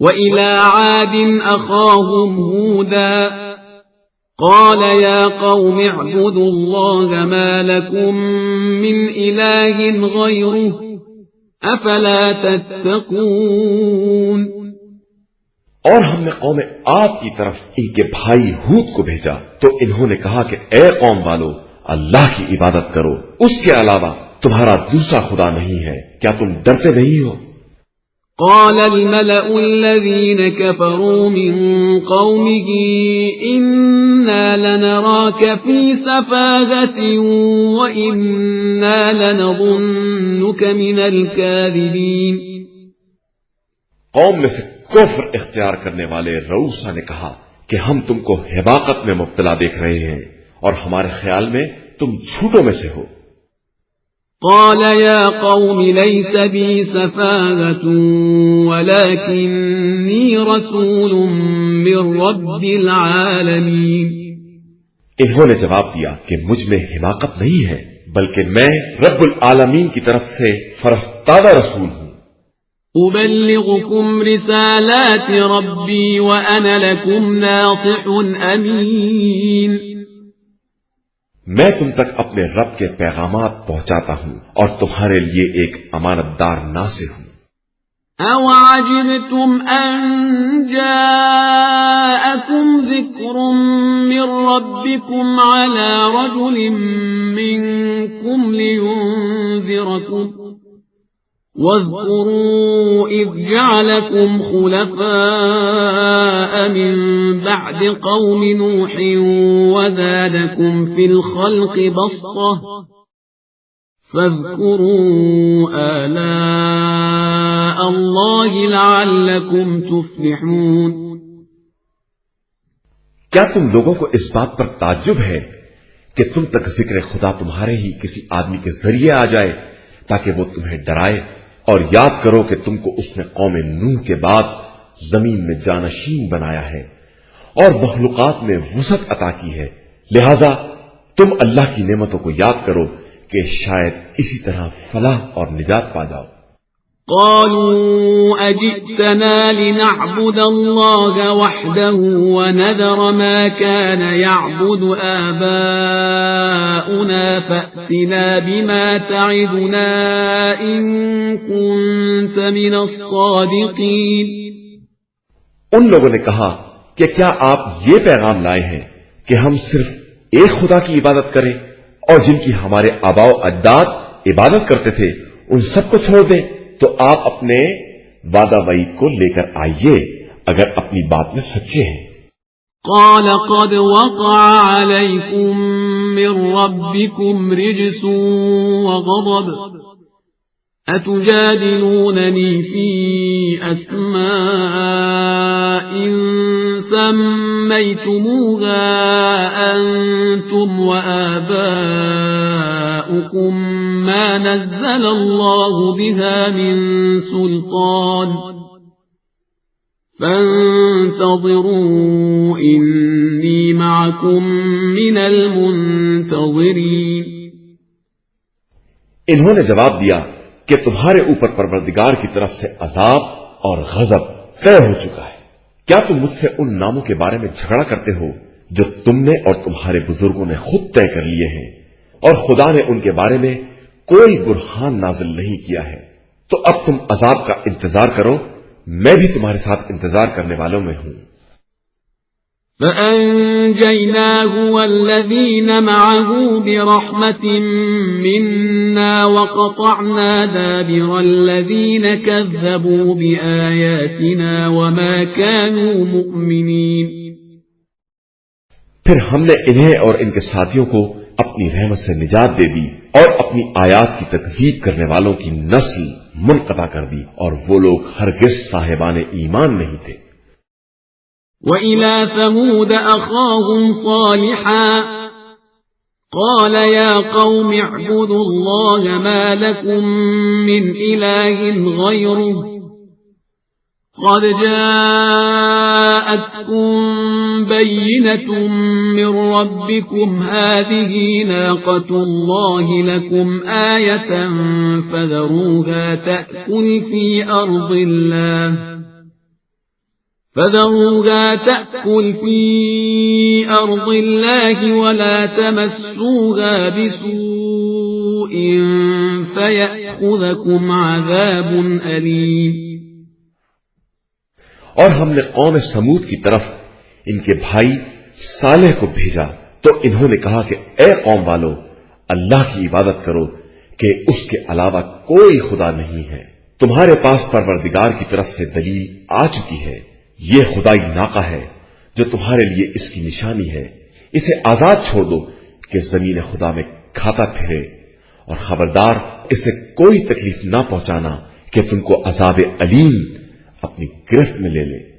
وَإِلَى عَادٍ أَخَاهُمْ هُودًا قَالَ يَا قَوْمِ اعْبُدُوا اللَّهَ مَا لَكُمْ مِنْ إِلَٰهٍ غَيْرُهُ أَفَلَا تَتَّقُونَ۔ اور ہم نے قوم عاد کی طرف ان کے بھائی ہود کو بھیجا تو انہوں نے کہا کہ اے قوم والو، اللہ کی عبادت کرو، اس کے علاوہ تمہارا دوسرا خدا نہیں ہے، کیا تم ڈرتے نہیں ہو؟ قال الملأ الذين كفروا من قومه إنا لنراك في سفاهة وإنا لنظنك من الكاذبين۔ قوم میں سے کفر اختیار کرنے والے رؤسا نے کہا کہ ہم تم کو حماقت میں مبتلا دیکھ رہے ہیں اور ہمارے خیال میں تم جھوٹوں میں سے ہو۔ قال يا قوم ليس بي سفاهة ولكني رسول من رب العالمين۔ انہوں نے جواب دیا کہ مجھ میں حماقت نہیں ہے، بلکہ میں رب العالمین کی طرف سے فرستادہ رسول ہوں۔ أبلغكم رسالات ربي وأنا لكم ناصح أمين۔ میں تم تک اپنے رب کے پیغامات پہنچاتا ہوں اور تمہارے لیے ایک امانت دار ناصح ہوں۔ أَوَعَجِبْتُمْ أَنْ جَاءَكُمْ ذِكْرٌ مِّن رَّبِّكُمْ عَلَى رَجُلٍ مِّنكُمْ لِيُنذِرَكُمْ واذكروا إذ جعلكم خلفاء من بعد قوم نوح وزادكم في الخلق بسطة فاذكروا آلاء الله لعلكم تفلحون۔ کیا تم لوگوں کو اس بات پر تعجب ہے کہ تم تک ذکر خدا تمہارے ہی کسی آدمی کے ذریعے آ جائے تاکہ وہ تمہیں ڈرائے؟ اور یاد کرو کہ تم کو اس نے قوم نوح کے بعد زمین میں جانشین بنایا ہے اور مخلوقات میں وسعت عطا کی ہے، لہذا تم اللہ کی نعمتوں کو یاد کرو کہ شاید اسی طرح فلاح اور نجات پا جاؤ۔ قالوا أجئتنا لنعبد الله وحده ونذر ما كان يعبد آباؤنا فأتنا بما تعدنا إن كنت من الصادقين۔ ان لوگوں نے کہا کہ کیا آپ یہ پیغام لائے ہیں کہ ہم صرف ایک خدا کی عبادت کریں اور جن کی ہمارے آباء و اجداد عبادت کرتے تھے ان سب کو چھوڑ دیں؟ تو آپ اپنے وعدہ وعید کو لے کر آئیے اگر اپنی بات میں سچے ہیں۔ قال قد وقع عليكم من ربكم رجس وغضب أتجادلونني في أسماء سميتموها أنتم وآباؤكم ما نزل الله بها من سلطان فانتظروا إني معكم من المنتظرين۔ انہوں نے جواب دیا کہ تمہارے اوپر پروردگار کی طرف سے عذاب اور غضب طے ہو چکا ہے۔ کیا تم مجھ سے ان ناموں کے بارے میں جھگڑا کرتے ہو جو تم نے اور تمہارے بزرگوں نے خود طے کر لیے ہیں، اور خدا نے ان کے بارے میں کوئی برہان نازل نہیں کیا ہے؟ تو اب تم عذاب کا انتظار کرو، میں بھی تمہارے ساتھ انتظار کرنے والوں میں ہوں۔ فأنجيناه والذين معه برحمة منا وقطعنا دابر الذين كذبوا بآياتنا وما كانوا مؤمنين۔ پھر ہم نے انہیں اور ان کے ساتھیوں کو اپنی رحمت سے نجات دے دی اور اپنی آیات کی تکذیب کرنے والوں کی نسل منقطع کر دی، اور وہ لوگ ہرگز صاحبان ایمان نہیں تھے۔ وَإِلَى ثَمُودَ أَخَاهُمْ صَالِحًا قَالَ يَا قَوْمِ اعْبُدُوا اللَّهَ مَا لَكُمْ مِنْ إِلَٰهٍ غَيْرُهُ قَدْ جَاءَ جاءتكم بينة من ربكم هذه ناقة الله لكم آية فذروها تأكل في أرض الله ولا تمسوها بسوء فيأخذكم عذاب أليم۔ اور ہم نے قوم سمود کی طرف ان کے بھائی صالح کو بھیجا تو انہوں نے کہا کہ اے قوم والو، اللہ کی عبادت کرو کہ اس کے علاوہ کوئی خدا نہیں ہے۔ تمہارے پاس پروردگار کی طرف سے دلیل آ چکی ہے، یہ خدائی ناقہ ہے جو تمہارے لیے اس کی نشانی ہے، اسے آزاد چھوڑ دو کہ زمین خدا میں کھاتا پھرے، اور خبردار اسے کوئی تکلیف نہ پہنچانا کہ تم کو عذاب علیم اپنی گرفت میں لے لے۔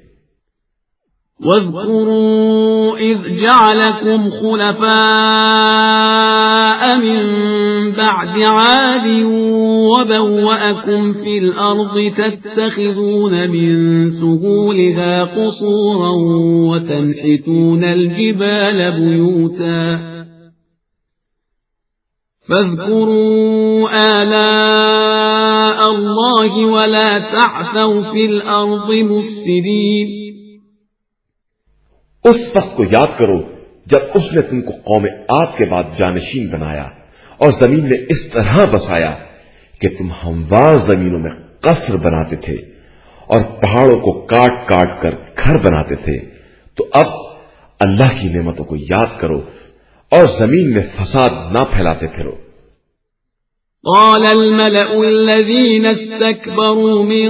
وَاذْكُرُوا إِذْ جَعَلَكُمْ خُلَفَاءَ مِنْ بَعْدِ عَادٍ وَبَوَّأَكُمْ فِي الْأَرْضِ تَتَّخِذُونَ مِنْ سُهُولِهَا قُصُورًا وَتَنْحِتُونَ الْجِبَالَ بُيُوتًا فاذكروا آلاء الله ولا تعثوا في الأرض مفسدين۔ اس وقت کو یاد کرو جب اس نے تم کو قوم عاد کے بعد جانشین بنایا اور زمین میں اس طرح بسایا کہ تم ہموار زمینوں میں قصر بناتے تھے اور پہاڑوں کو کاٹ کاٹ کر گھر بناتے تھے، تو اب اللہ کی نعمتوں کو یاد کرو اور زمین میں فساد نہ پھیلاتے پھرو۔ قال الملأ الذين استكبروا من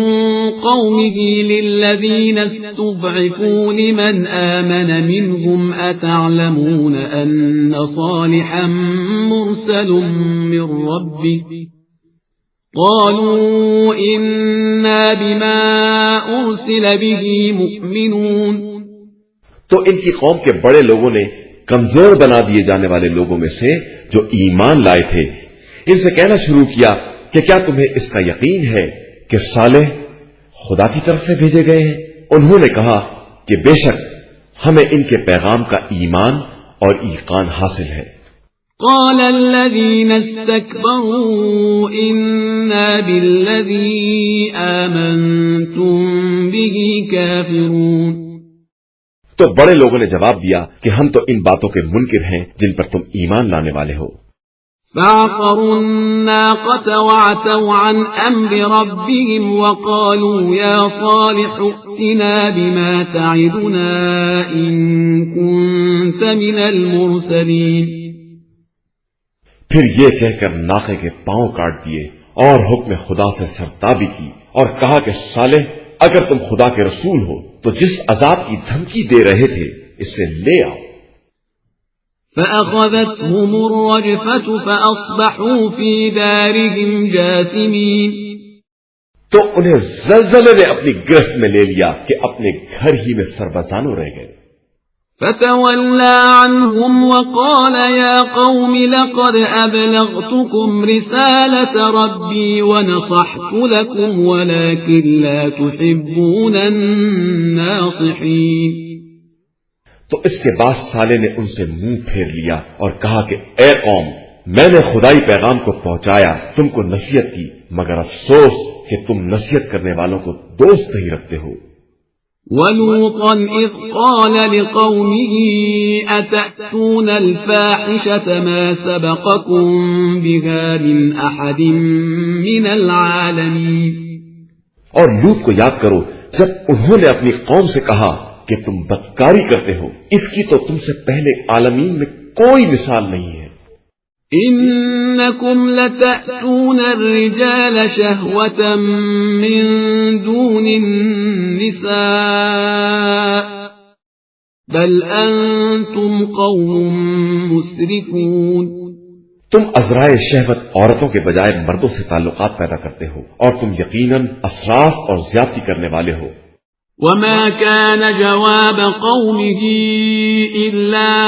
قومه للذين استضعفوا لمن آمن منهم أتعلمون أن صالحا مرسل من ربه قالوا إنا بما أرسل به مؤمنون۔ تو ان کی قوم کے بڑے لوگوں نے کمزور بنا دیے جانے والے لوگوں میں سے جو ایمان لائے تھے ان سے کہنا شروع کیا کہ کیا تمہیں اس کا یقین ہے کہ صالح خدا کی طرف سے بھیجے گئے ہیں؟ انہوں نے کہا کہ بے شک ہمیں ان کے پیغام کا ایمان اور ایقان حاصل ہے۔ قال الذين استكبروا إنا بالذي آمنتم به كافرون۔ تو بڑے لوگوں نے جواب دیا کہ ہم تو ان باتوں کے منکر ہیں جن پر تم ایمان لانے والے ہو۔ فعقروا الناقة وعتوا عن أمر ربهم وقالوا يا صالح ائتنا بما تعدنا إن كنت من المرسلين۔ پھر یہ کہہ کر ناقے کے پاؤں کاٹ دیے اور حکم خدا سے سرتابی کی اور کہا کہ صالح اگر تم خدا کے رسول ہو تو جس عذاب کی دھمکی دے رہے تھے اسے لے آؤ۔ فأخذتهم الرجفة فأصبحوا في دارهم جاثمين۔ تو انہیں زلزلے نے اپنی گرفت میں لے لیا کہ اپنے گھر ہی میں سربسانو رہ گئے۔ فتولى عنهم وقال يا قوم لقد أبلغتكم رسالة ربي ونصحت لكم ولكن لا تحبون الناصحين۔ تو اس کے بعد صالح نے ان سے منہ پھیر لیا اور کہا کہ اے قوم، میں نے خدائی پیغام کو پہنچایا، تم کو نصیحت کی، مگر افسوس کہ تم نصیحت کرنے والوں کو دوست نہیں رکھتے ہو۔ وَلُوطًا إِذْ قَالَ لِقَوْمِهِ أَتَأْتُونَ الْفَاحِشَةَ مَا سَبَقَكُمْ بِهَا مِنْ أَحَدٍ مِنَ الْعَالَمِينَ۔ اور لوط کو یاد کرو جب انہوں نے اپنی قوم سے کہا کہ تم بدکاری کرتے ہو، اس کی تو تم سے پہلے عالمین میں کوئی مثال نہیں ہے۔ إنكم لتأتون الرجال شهوة من دون النساء بل أنتم قوم مسرفون۔ تم ازرائے شہوت عورتوں کے بجائے مردوں سے تعلقات پیدا کرتے ہو اور تم یقیناً اسراف اور زیادتی کرنے والے ہو۔ وما كان جواب قومه إلا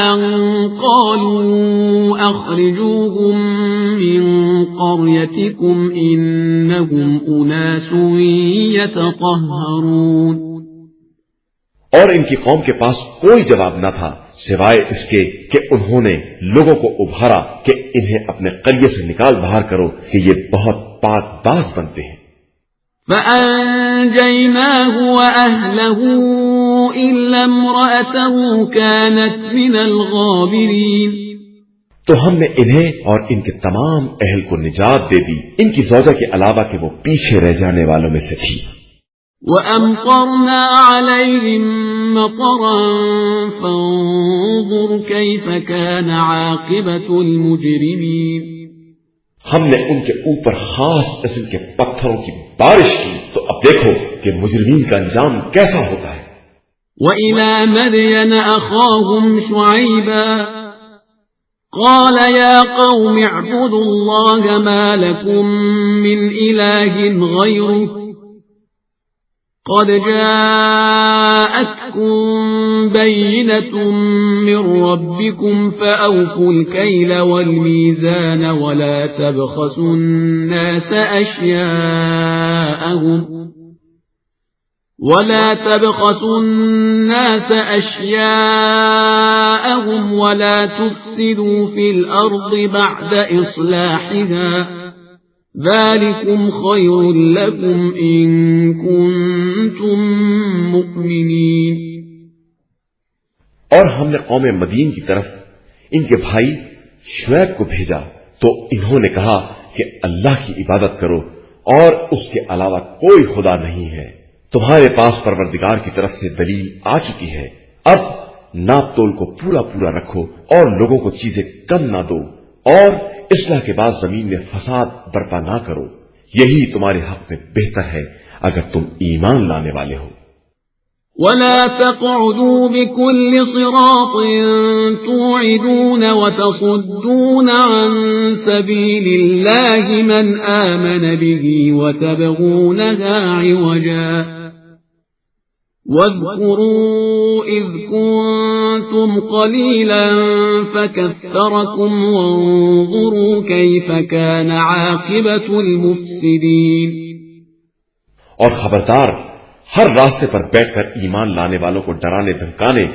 أن قالوا أخرجوهم من قريتكم إنهم أناس يتطهرون۔ اور ان کی قوم کے پاس کوئی جواب نہ تھا سوائے اس کے کہ انہوں نے لوگوں کو ابھارا کہ انہیں اپنے قریے سے نکال باہر کرو کہ یہ بہت پاک باز بنتے ہیں۔ فَأَنجَيْنَاهُ وَأَهْلَهُ إِلَّا امْرَأَتَهُ كَانَتْ مِنَ الْغَابِرِينَ، تو ہم نے انہیں اور ان کے تمام اہل کو نجات دے دی، ان کی زوجہ کے علاوہ کہ وہ پیچھے رہ جانے والوں میں سے تھی۔ وَأَمْطَرْنَا عَلَيْهِمْ مَطَرًا فَانظُرْ كَيْفَ كَانَ عَاقِبَةُ الْمُجْرِمِينَ، ہم نے ان کے اوپر خاص قسم کے پتھروں کی بارش کی، تو اب دیکھو کہ مجرمین کا انجام کیسا ہوتا ہے۔ وَإِلَى مَدْيَنَ أَخَاهُمْ شُعَيْبًا قَالَ يَا قَوْمِ اعْبُدُوا اللَّهَ مَا لَكُمْ مِنْ إِلَٰهٍ غَيْرُهُ قَدْ جَاءَتْكُمْ بَيِّنَةٌ مِّن رَّبِّكُمْ فَأَوْفُوا الْكَيْلَ وَالْمِيزَانَ وَلَا تَبْخَسُوا النَّاسَ أَشْيَاءَهُمْ وَلَا تُفْسِدُوا فِي الْأَرْضِ بَعْدَ إِصْلَاحِهَا ذَلِكُمْ خَيْرٌ لَكُمْ إِن كُنتُم مُّؤْمِنِينَ۔ اور ہم نے قوم مدین کی طرف ان کے بھائی شعیب کو بھیجا، تو انہوں نے کہا کہ اللہ کی عبادت کرو اور اس کے علاوہ کوئی خدا نہیں ہے، تمہارے پاس پروردگار کی طرف سے دلیل آ چکی ہے، اب ناپ تول کو پورا پورا رکھو اور لوگوں کو چیزیں کم نہ دو، اور اصلاح کے بعد زمین میں فساد برپا نہ کرو، یہی تمہارے حق میں بہتر ہے اگر تم ایمان لانے والے ہو۔ وَلَا تَقْعُدُوا بِكُلِّ صِرَاطٍ تُوعِدُونَ وَتَصُدُّونَ عَن سَبِيلِ اللَّهِ مَنْ آمَنَ بِهِ وَتَبْغُونَهَا عِوَجًا وَاذْكُرُوا إِذْ كُنتُمْ قَلِيلًا فَكَثَّرَكُمْ وَانظُرُوا كَيْفَ كَانَ عَاقِبَةُ الْمُفْسِدِينَ۔ اور خبردار، ہر راستے پر بیٹھ کر ایمان لانے والوں کو ڈرانے دھمکانے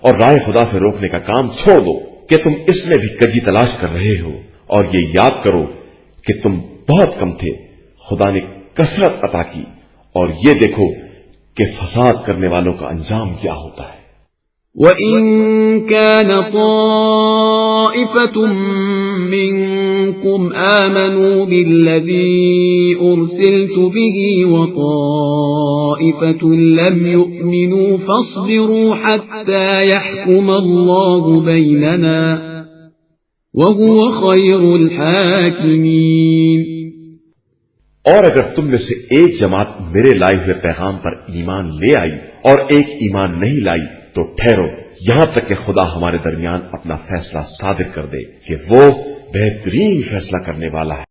اور رائے خدا سے روکنے کا کام چھوڑ دو کہ تم اس میں بھی کجی تلاش کر رہے ہو، اور یہ یاد کرو کہ تم بہت کم تھے، خدا نے کثرت عطا کی، اور یہ دیکھو کہ فساد کرنے والوں کا انجام کیا ہوتا ہے۔ وَإِن كَانَ طَائِفَةٌ مِّنكُمْ آمَنُوا بِالَّذِي أُرْسِلْتُ بِهِ وَطَائِفَةٌ لَّمْ يُؤْمِنُوا فَاصْبِرُوا حَتَّى يَحْكُمَ اللَّهُ بَيْنَنَا وَهُوَ خَيْرُ الْحَاكِمِينَ۔ اور اگر تم میں سے ایک جماعت میرے لائے ہوئے پیغام پر ایمان لے آئی اور ایک ایمان نہیں لائی تو ٹھہرو یہاں تک کہ خدا ہمارے درمیان اپنا فیصلہ صادر کر دے کہ وہ بہترین فیصلہ کرنے والا ہے۔